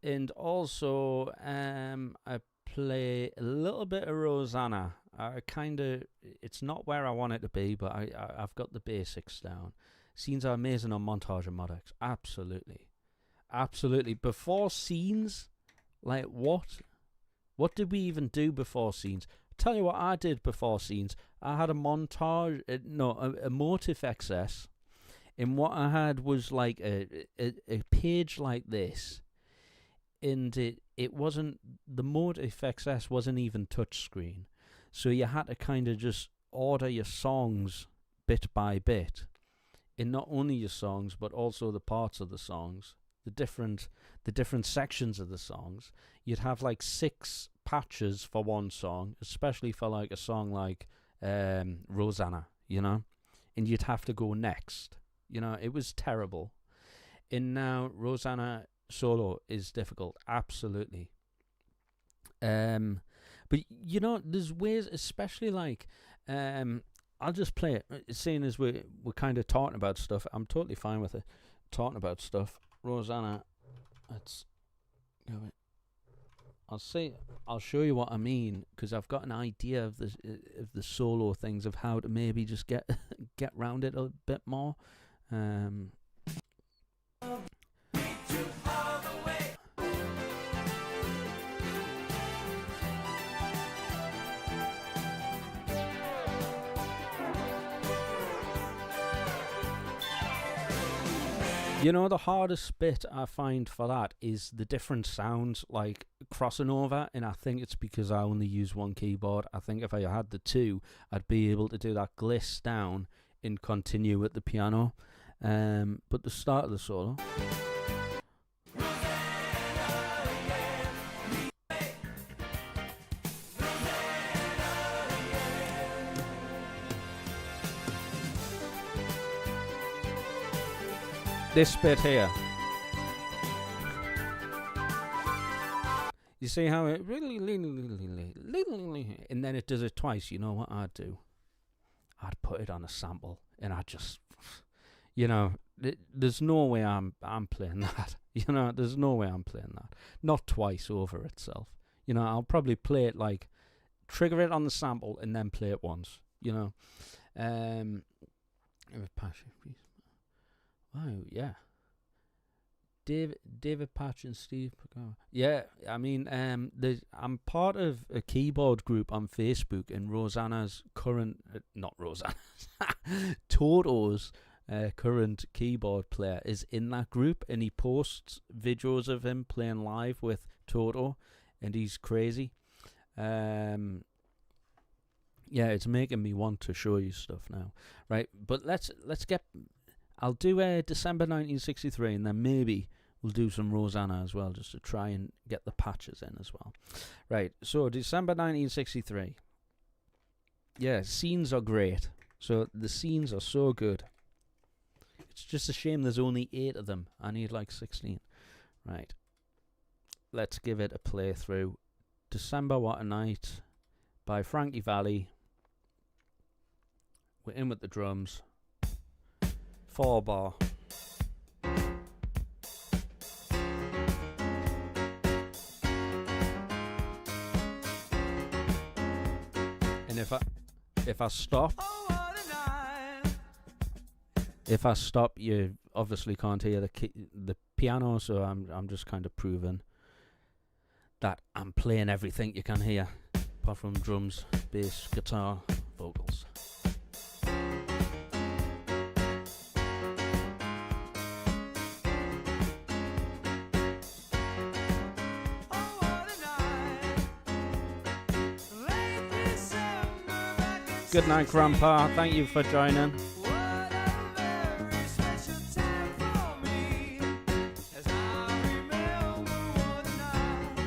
and also I play a little bit of Rosanna. It's not where I want it to be, but I've got the basics down. Scenes are amazing on Montage and Modex. Absolutely. Before scenes, like what did we even do before scenes? Tell you what I did before scenes. I had a montage, a Motif XS, and what I had was like a page like this, and it wasn't, the Motif XS wasn't even touchscreen, so you had to kind of just order your songs bit by bit, and not only your songs but also the parts of the songs, the different sections of the songs. You'd have like 6 patches for one song, especially for like a song like Rosanna, and you'd have to go next. It was terrible. And now Rosanna solo is difficult, absolutely. But there's ways, especially like I'll just play it, seeing as we're kind of talking about stuff. I'm totally fine with it, talking about stuff. Rosanna, let's go. I'll show you what I mean, because I've got an idea of the solo things, of how to maybe just get round it a bit more. The hardest bit I find for that is the different sounds, like crossing over, and I think it's because I only use one keyboard. I think if I had the 2, I'd be able to do that gliss down and continue with the piano. But the start of the solo. This bit here. You see how it really, and then it does it twice. You know what I'd do? I'd put it on a sample, and I'd just, there's no way I'm playing that. There's no way I'm playing that. Not twice over itself. I'll probably play it like, trigger it on the sample, and then play it once. Wow, yeah. David Patch and Steve Pagano. Yeah, I mean, I'm part of a keyboard group on Facebook, and Rosanna's current, not Rosanna's, Toto's current keyboard player is in that group, and he posts videos of him playing live with Toto, and he's crazy. Yeah, it's making me want to show you stuff now, right? But let's get. I'll do December 1963, and then maybe we'll do some Rosanna as well, just to try and get the patches in as well. Right, so December 1963. Yeah, scenes are great. So the scenes are so good. It's just a shame there's only 8 of them. I need like 16. Right. Let's give it a playthrough. December What a Night by Frankie Valli. We're in with the drums. 4 bar. And if I stop, Oh, what a night. you obviously can't hear the piano. So I'm just kind of proving that I'm playing everything you can hear, apart from drums, bass, guitar, vocals. Oh, what a night. Late December back in Good night, Grandpa. Thank you for joining. What a very special time for me, as I remember what a night.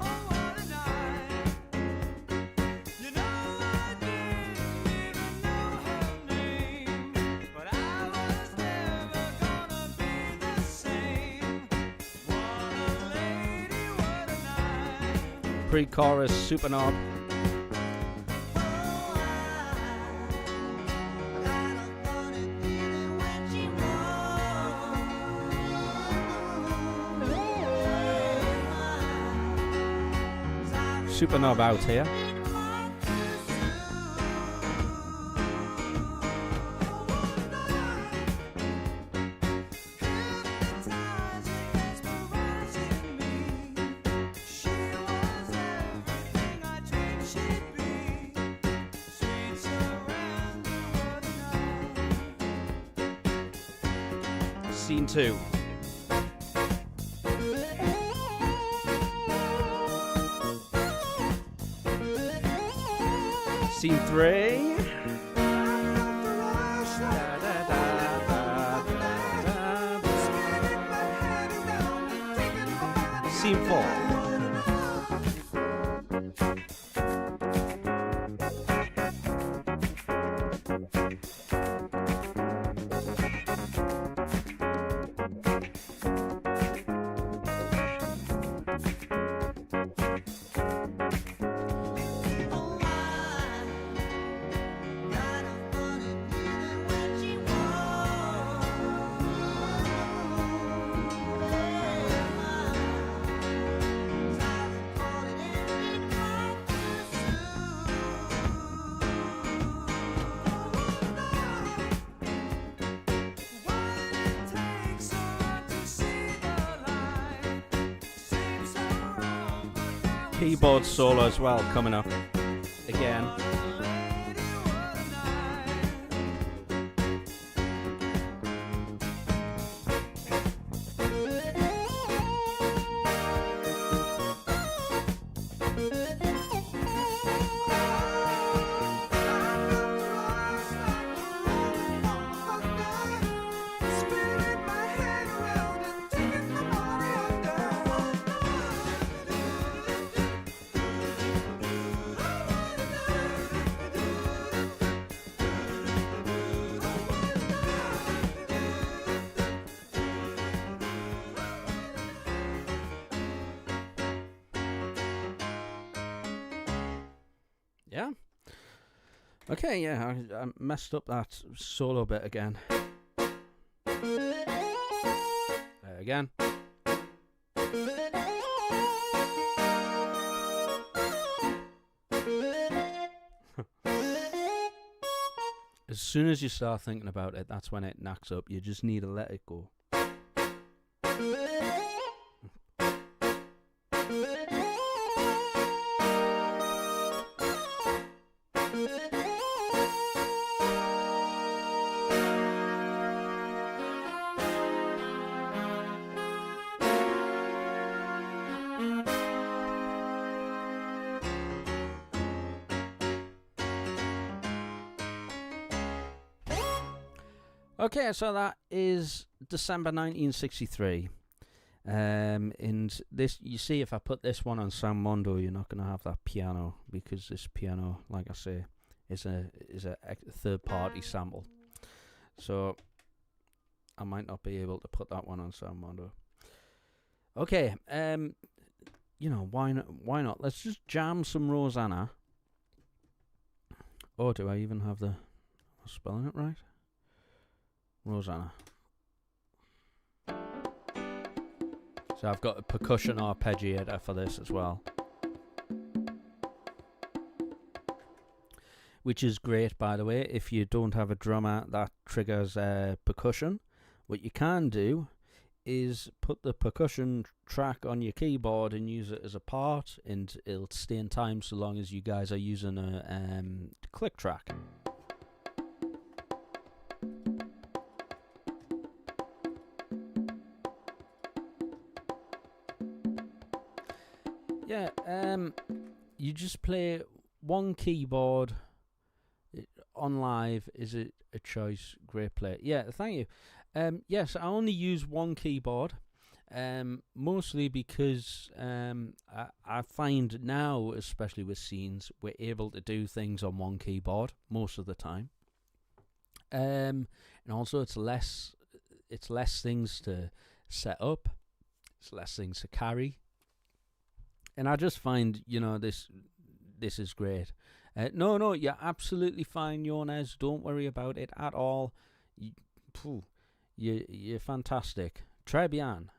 Oh, what a night. You know I didn't even know her name, but I was never gonna be the same. What a lady, what a night. Pre-chorus, super knob. Super knob out here. Scene 2. Scene 3. Scene 4. Keyboard solo as well coming up again. Yeah. Okay, yeah, I messed up that solo bit again. There again. As soon as you start thinking about it, that's when it knacks up. You just need to let it go. Okay, so that is December 1963. And this, you see, if I put this one on Sound Mondo, you're not going to have that piano, because this piano, like I say, is a third-party sample. So I might not be able to put that one on Sound Mondo. Okay, you know, why not? Let's just jam some Rosanna. Oh, do I even have the... am I spelling it right? Rosanna. So I've got a percussion arpeggiator for this as well. which is great, by the way. If you don't have a drummer that triggers percussion, what you can do is put the percussion track on your keyboard and use it as a part, and it'll stay in time so long as you guys are using a click track. Yeah, you just play one keyboard on live. Is it a choice? Great play. Yeah, thank you. Yes, I only use one keyboard, mostly because I find now, especially with scenes, we're able to do things on one keyboard most of the time. And also it's less things to set up, it's less things to carry. And I just find, this is great. No, you're absolutely fine, Yones. Don't worry about it at all. You're fantastic. Très bien.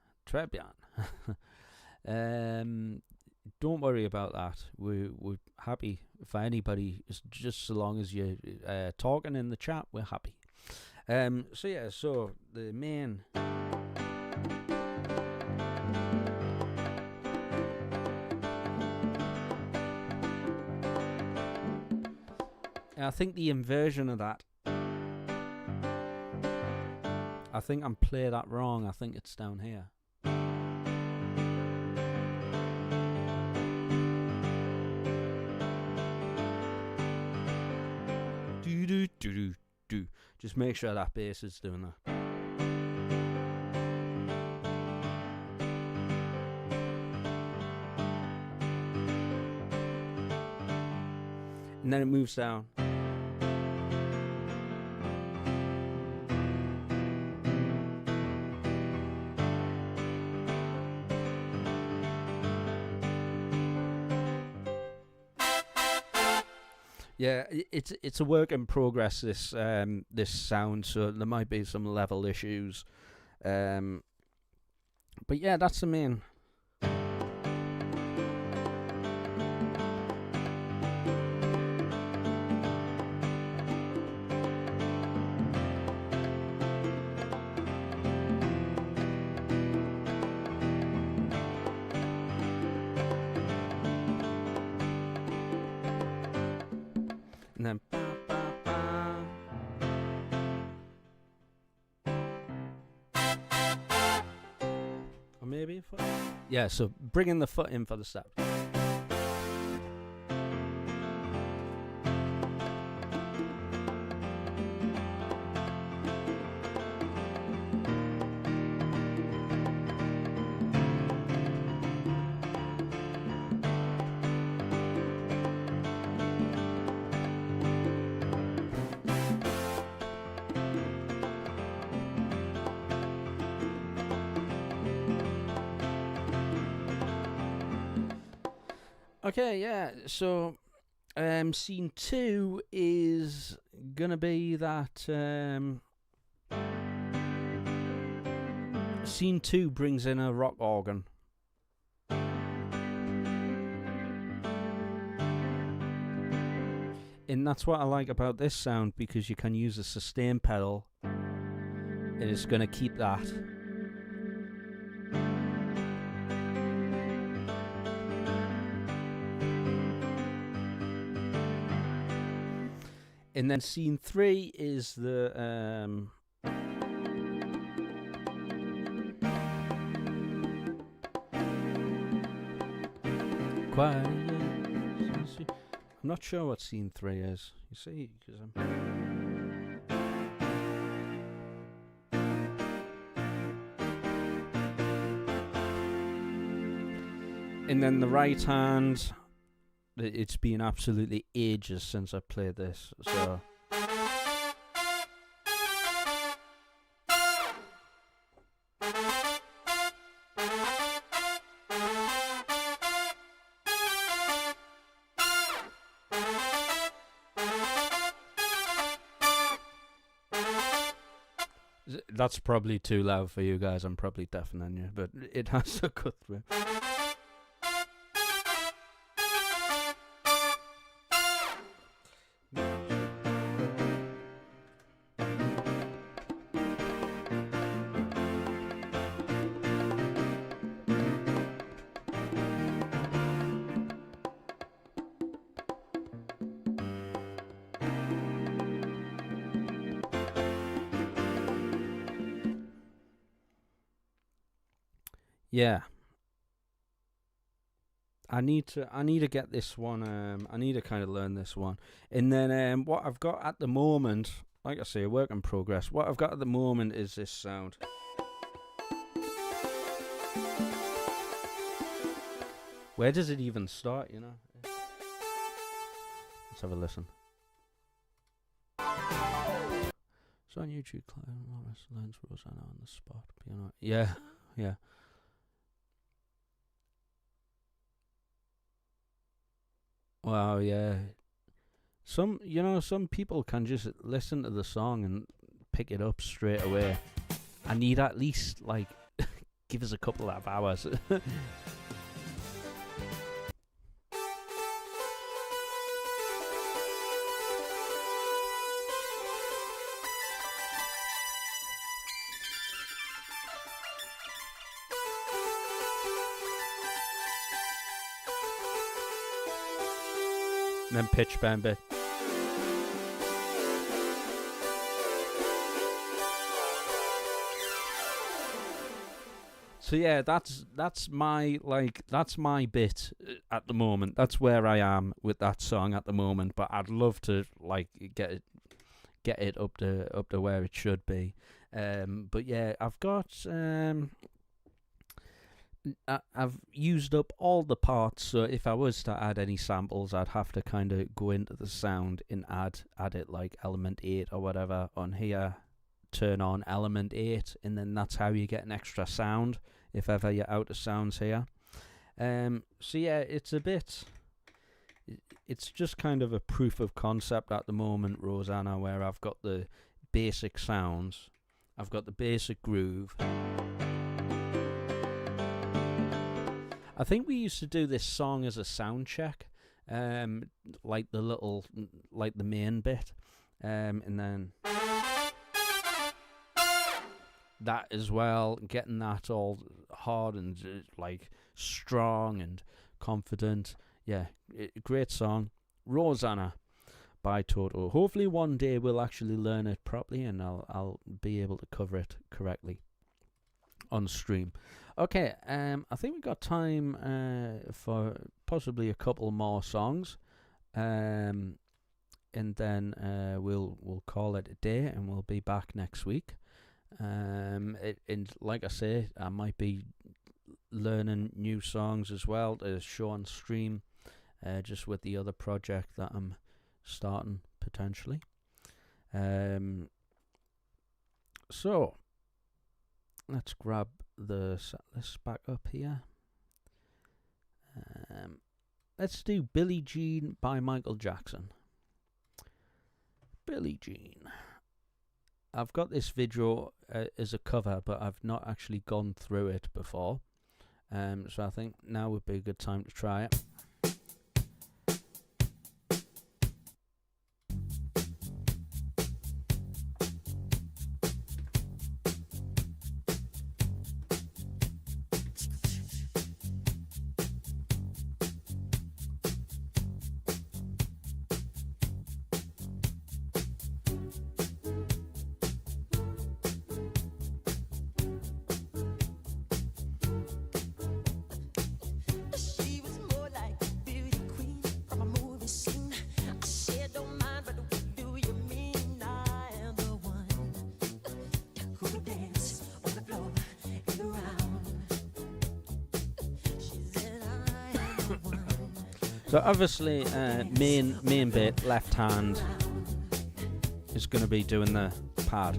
Don't worry about that. We're happy for anybody, just so long as you're talking in the chat. We're happy. So the main. I think the inversion of that, I think I'm playing that wrong. I think it's down here. Do. Just make sure that bass is doing that. And then it moves down. Yeah, it's a work in progress, this this sound, so there might be some level issues. But yeah, that's the main. And then or maybe a foot. Yeah, so bringing the foot in for the step. Okay, yeah, so scene 2 is gonna be that scene 2 brings in a rock organ. And that's what I like about this sound, because you can use a sustain pedal and it's gonna keep that. And then scene 3 is the quiet. I'm not sure what scene 3 is. You see, because and then the right hand. It's been absolutely ages since I played this, so. That's probably too loud for you guys. I'm probably deafening you, but it has to cut through. yeah. I need to get this one. I need to kind of learn this one. And then what I've got at the moment, like I say, a work in progress. What I've got at the moment is this sound. Where does it even start, you know? Let's have a listen. So on YouTube, Lawrence learns Rosanna on the spot. Piano. Yeah, yeah. Wow, yeah. Some people can just listen to the song and pick it up straight away. I need at least, like, give us a couple of hours. And then pitch bend bit. So yeah, that's my bit at the moment. That's where I am with that song at the moment. But I'd love to like get it up to where it should be. But yeah, I've used up all the parts, so if I was to add any samples, I'd have to kind of go into the sound and add it like element 8 or whatever on here, turn on element 8, and then that's how you get an extra sound if ever you're out of sounds here. So yeah, it's just kind of a proof of concept at the moment, Rosanna, where I've got the basic sounds, I've got the basic groove. I think we used to do this song as a sound check, like the main bit, and then that as well, getting that all hard and like strong and confident. Yeah, great song, Rosanna by Toto. Hopefully one day we'll actually learn it properly, and I'll be able to cover it correctly on stream. Okay, I think we've got time for possibly a couple more songs, and then we'll call it a day, and we'll be back next week. And like I say, I might be learning new songs as well to show on stream, just with the other project that I'm starting potentially. So let's grab the setlist back up here. Let's do Billie Jean by Michael Jackson. Billie Jean. I've got this video as a cover, but I've not actually gone through it before. So I think now would be a good time to try it. So obviously, main bit, left hand, is going to be doing the pad.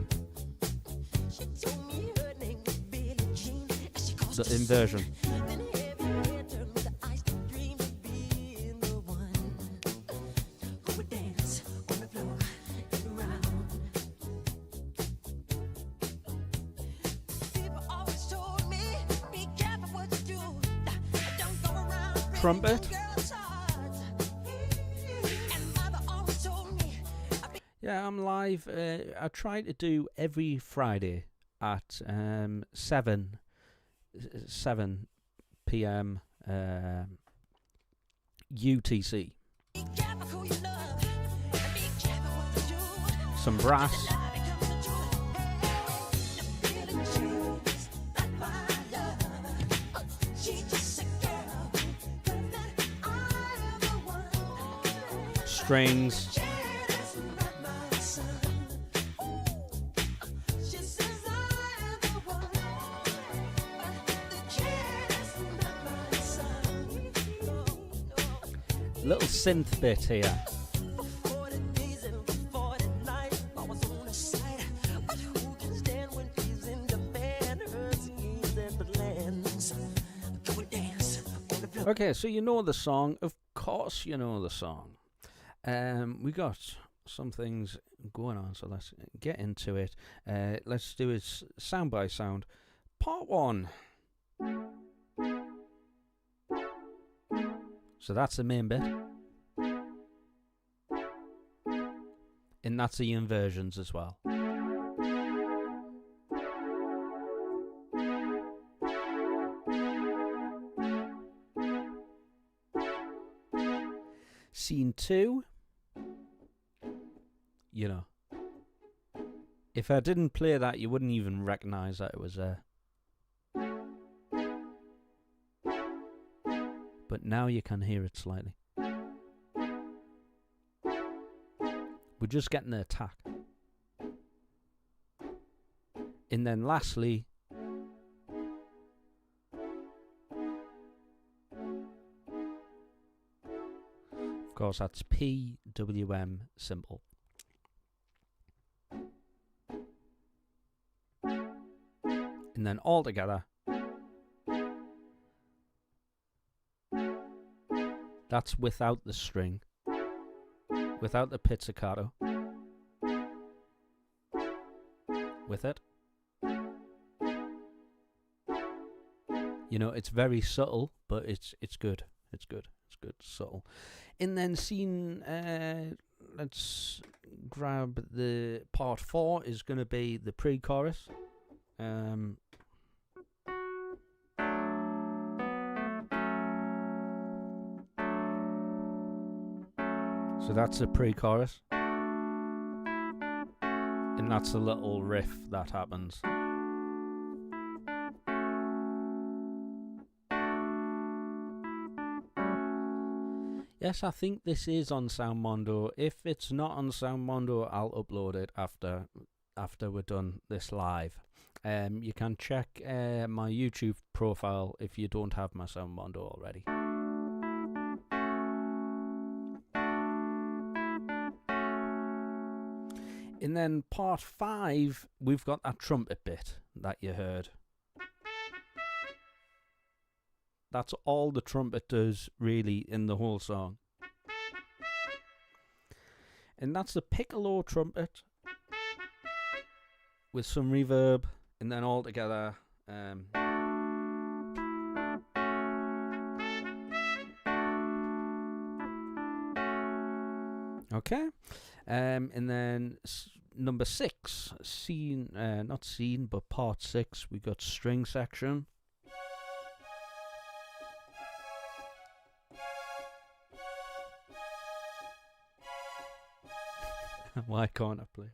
The inversion. Trumpet. Yeah, I'm live. I try to do every Friday at 7 p.m. UTC. Some brass. strings. Little synth bit here. Okay, so you know the song. Of course you know the song. We got some things going on, so let's get into it. Let's do it sound by sound. Part 1. So that's the main bit. And that's the inversions as well. Scene 2. You know, if I didn't play that, you wouldn't even recognize that it was there. But now you can hear it slightly. We're just getting the attack. And then lastly, of course, that's PWM simple. And then all together, that's without the string, without the pizzicato. With it, you know, it's very subtle, but it's good. It's good. It's good, subtle. And then scene, let's grab the part 4 is going to be the pre-chorus. So that's the pre-chorus. And that's a little riff that happens. Yes, I think this is on Soundmondo. If it's not on Soundmondo, I'll upload it after we're done this live. You can check my YouTube profile if you don't have my Soundmondo already. And then part 5, we've got that trumpet bit that you heard. That's all the trumpet does, really, in the whole song. And that's the piccolo trumpet with some reverb, and then all together. Okay. And then number 6, not scene, but part 6, we got string section. Why can't I play?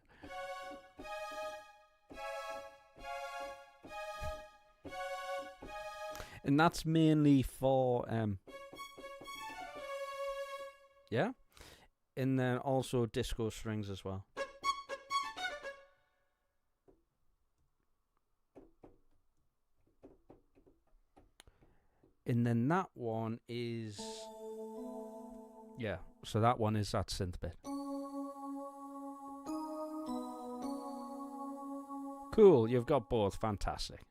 And that's mainly for yeah. And then also disco strings as well. And then that one is, yeah, so that one is that synth bit. Cool, you've got both, fantastic.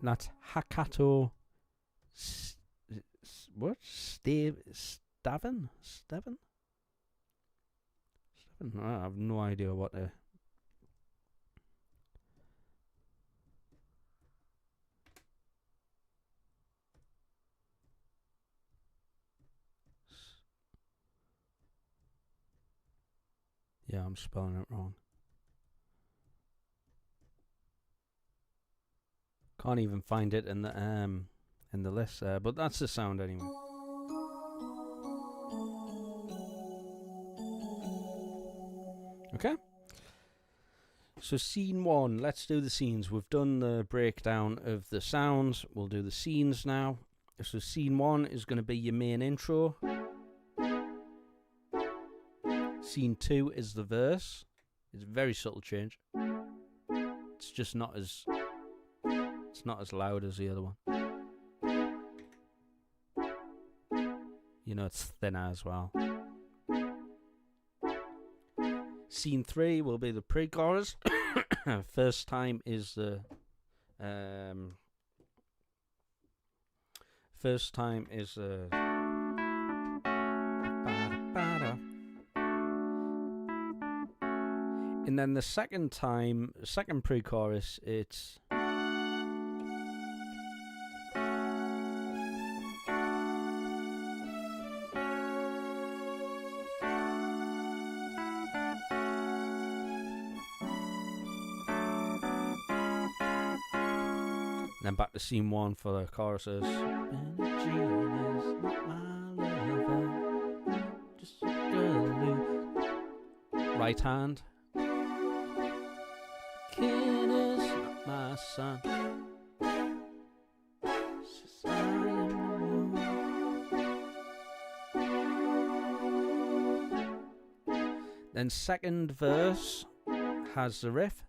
That's Hakato. What? Steven? I have no idea what the. Yeah, I'm spelling it wrong. Can't even find it in the list there, but that's the sound anyway. Okay. So scene 1, let's do the scenes. We've done the breakdown of the sounds. We'll do the scenes now. So scene 1 is going to be your main intro. Scene 2 is the verse. It's a very subtle change. It's just not as loud as the other one. You know, it's thinner as well. Scene 3 will be the pre-chorus. First time is the and then the second pre-chorus, it's then back to scene 1 for the choruses. Right hand. Kid is not my son. Then second verse has the riff.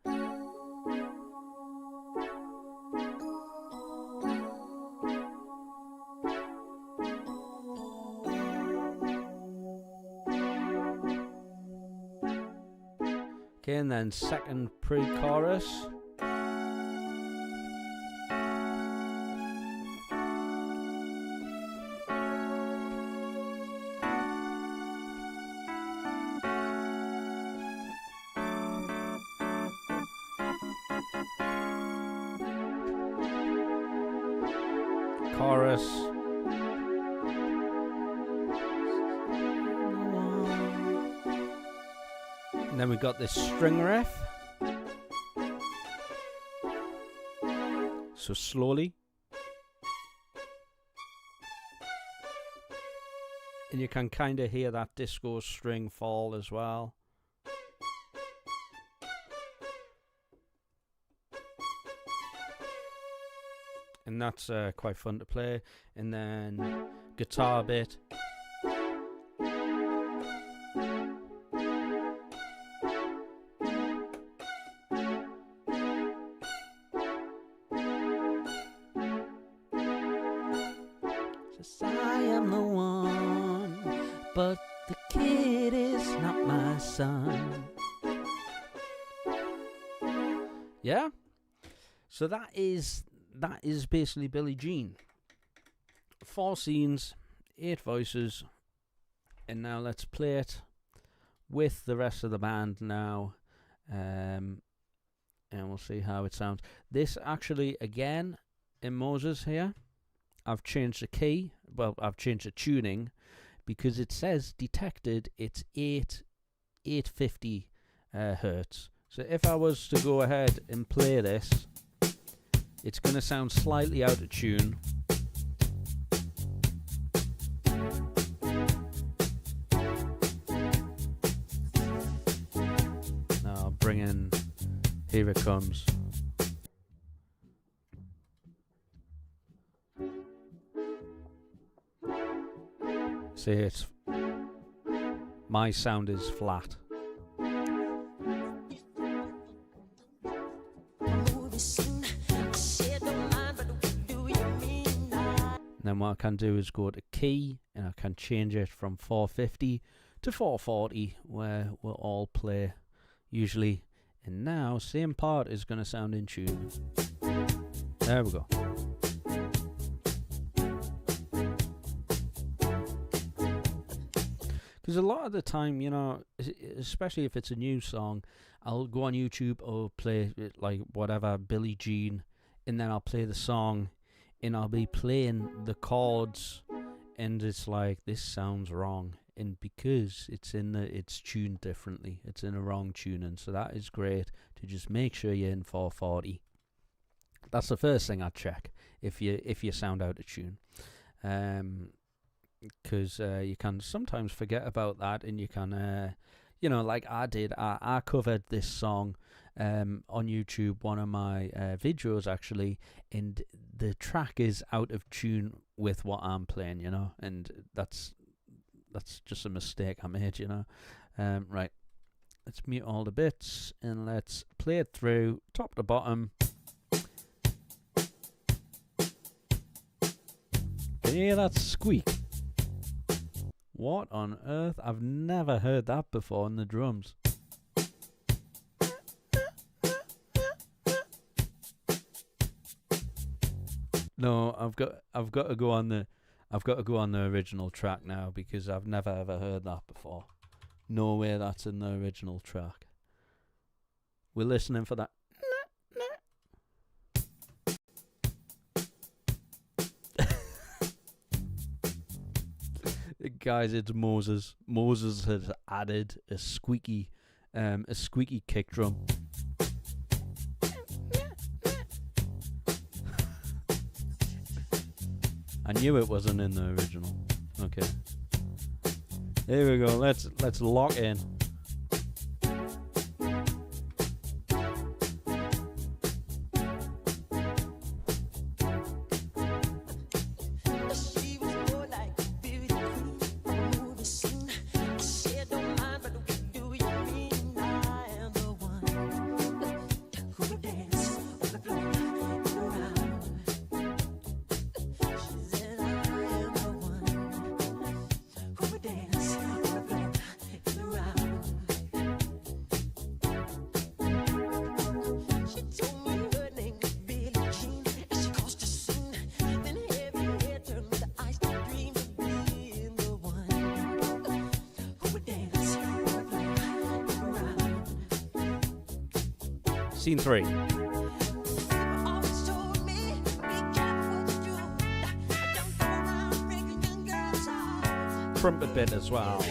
Okay, and then second pre-chorus. Chorus. And then we've got this string riff. So slowly. And you can kind of hear that disco string fall as well. And that's quite fun to play. And then guitar bit. Says I am the one, but the kid is not my son. Yeah? So that is basically Billie Jean. 4 scenes, 8 voices, and now let's play it with the rest of the band now, and we'll see how it sounds. This actually, again, in Moses here, I've changed the key, well, I've changed the tuning, because it says detected, it's 850 hertz. So if I was to go ahead and play this, it's going to sound slightly out of tune. Now I'll bring in, here it comes. See, it's, my sound is flat. Then what I can do is go to key, and I can change it from 450 to 440, where we'll all play usually. And now, same part is going to sound in tune. There we go. Because a lot of the time, you know, especially if it's a new song, I'll go on YouTube or play like whatever, Billie Jean, and then I'll play the song, and I'll be playing the chords, and it's like, this sounds wrong. And because it's tuned differently, it's in a wrong tuning. So that is great to just make sure you're in 440. That's the first thing I check if you sound out of tune. Because you can sometimes forget about that, and you can, you know, like I did. I covered this song on YouTube, one of my videos actually, and the track is out of tune with what I'm playing, you know, and that's just a mistake I made, you know. Right, let's mute all the bits and let's play it through top to bottom. Can you hear that squeak? What on earth? I've never heard that before in the drums. No, I've got to go on the original track now, because I've never ever heard that before. No way that's in the original track. We're listening for that. Guys, it's Moses. Moses has added a squeaky kick drum. I knew it wasn't in the original. Okay. Here we go. Let's lock in. Scene 3. Trumpet bit as well.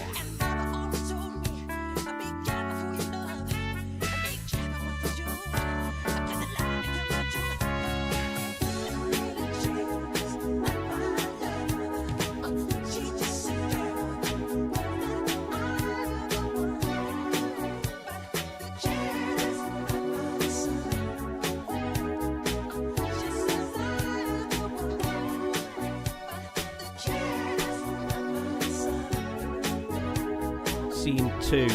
Scene 2.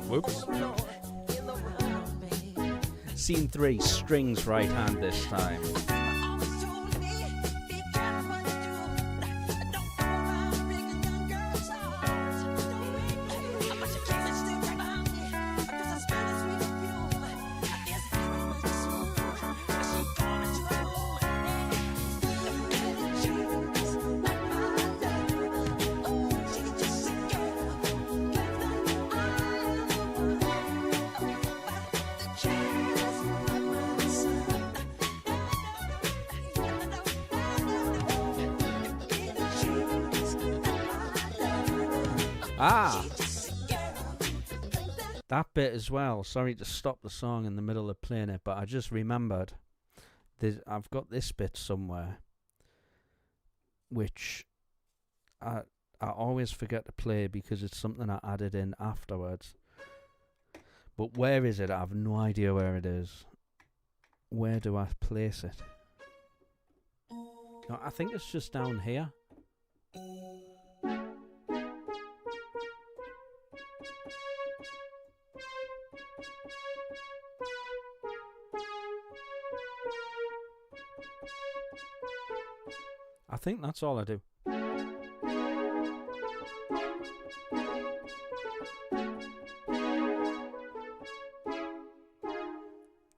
Whoops. Scene 3, strings right hand this time. Ah! That bit as well. Sorry to stop the song in the middle of playing it, but I just remembered I've got this bit somewhere which I always forget to play because it's something I added in afterwards. But where is it? I have no idea where it is. Where do I place it? No, I think it's just down here. I think that's all I do.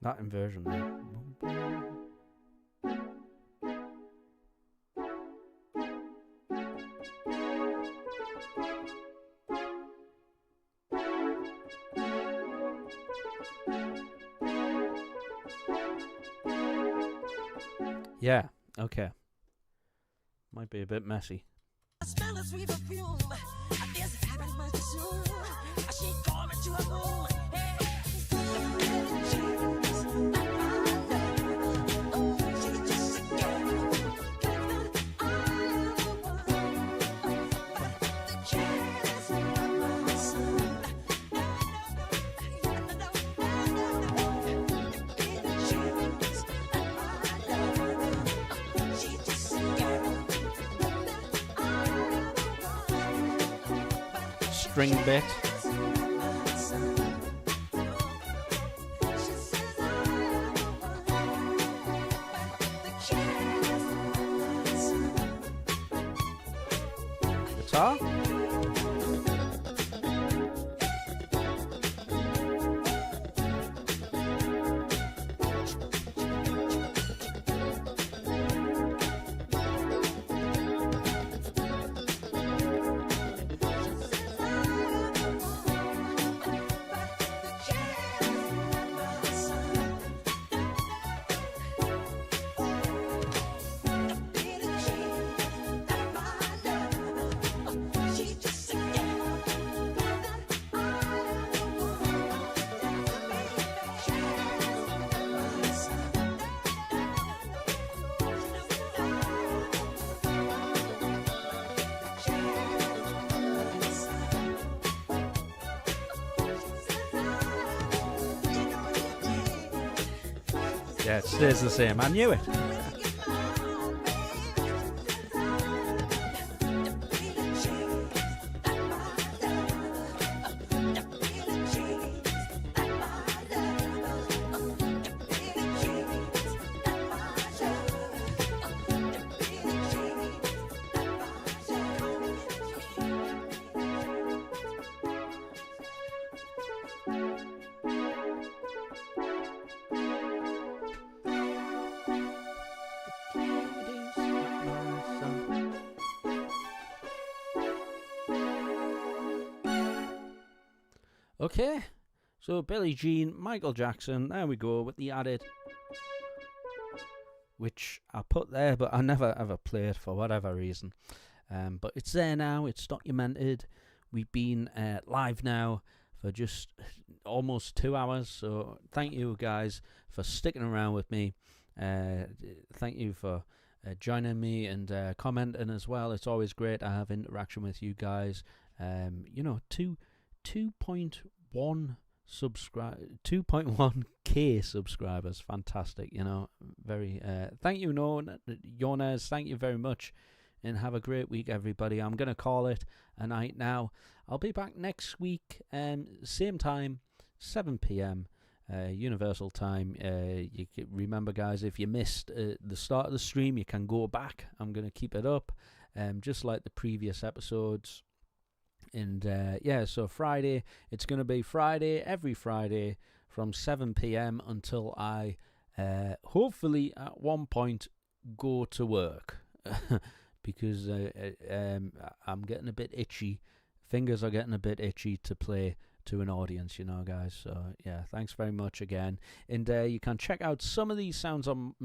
That inversion there. Yeah, okay. Might be a bit messy. I smell a sweet perfume. This happened much too soon. She called me to her room. String bit. Guitar. Yeah, it stays the same. I knew it. Okay, so Billie Jean, Michael Jackson, there we go with the added, which I put there, but I never ever played for whatever reason. But it's there now, it's documented. We've been live now for just almost 2 hours, so thank you guys for sticking around with me. Thank you for joining me and commenting as well. It's always great to have interaction with you guys. 2.1k subscribers, fantastic. Very thank you, Jonas, thank you very much, and have a great week, everybody. I'm gonna call it a night now. I'll be back next week, same time, 7 p.m. Universal time. You can remember, guys, if you missed the start of the stream, you can go back. I'm gonna keep it up, just like the previous episodes. And so Friday, it's going to be Friday, every Friday from 7 p.m. until I hopefully at one point go to work because I'm getting a bit itchy. Fingers are getting a bit itchy to play to an audience, guys. So yeah, thanks very much again. And you can check out some of these sounds on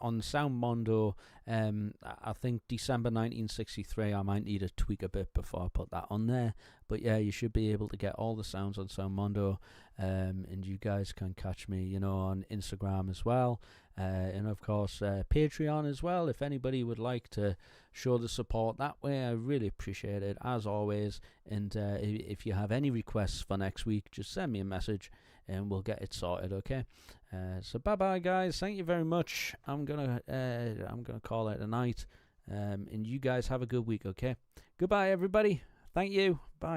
Soundmondo. I think December 1963. I might need to tweak a bit before I put that on there. But yeah, you should be able to get all the sounds on Soundmondo. And you guys can catch me, on Instagram as well. And of course, Patreon as well. If anybody would like to show the support that way, I really appreciate it, as always. And if you have any requests for next week, just send me a message and we'll get it sorted, okay? So bye-bye, guys. Thank you very much. I'm gonna call it a night. And you guys have a good week, okay? Goodbye, everybody. Thank you. Bye.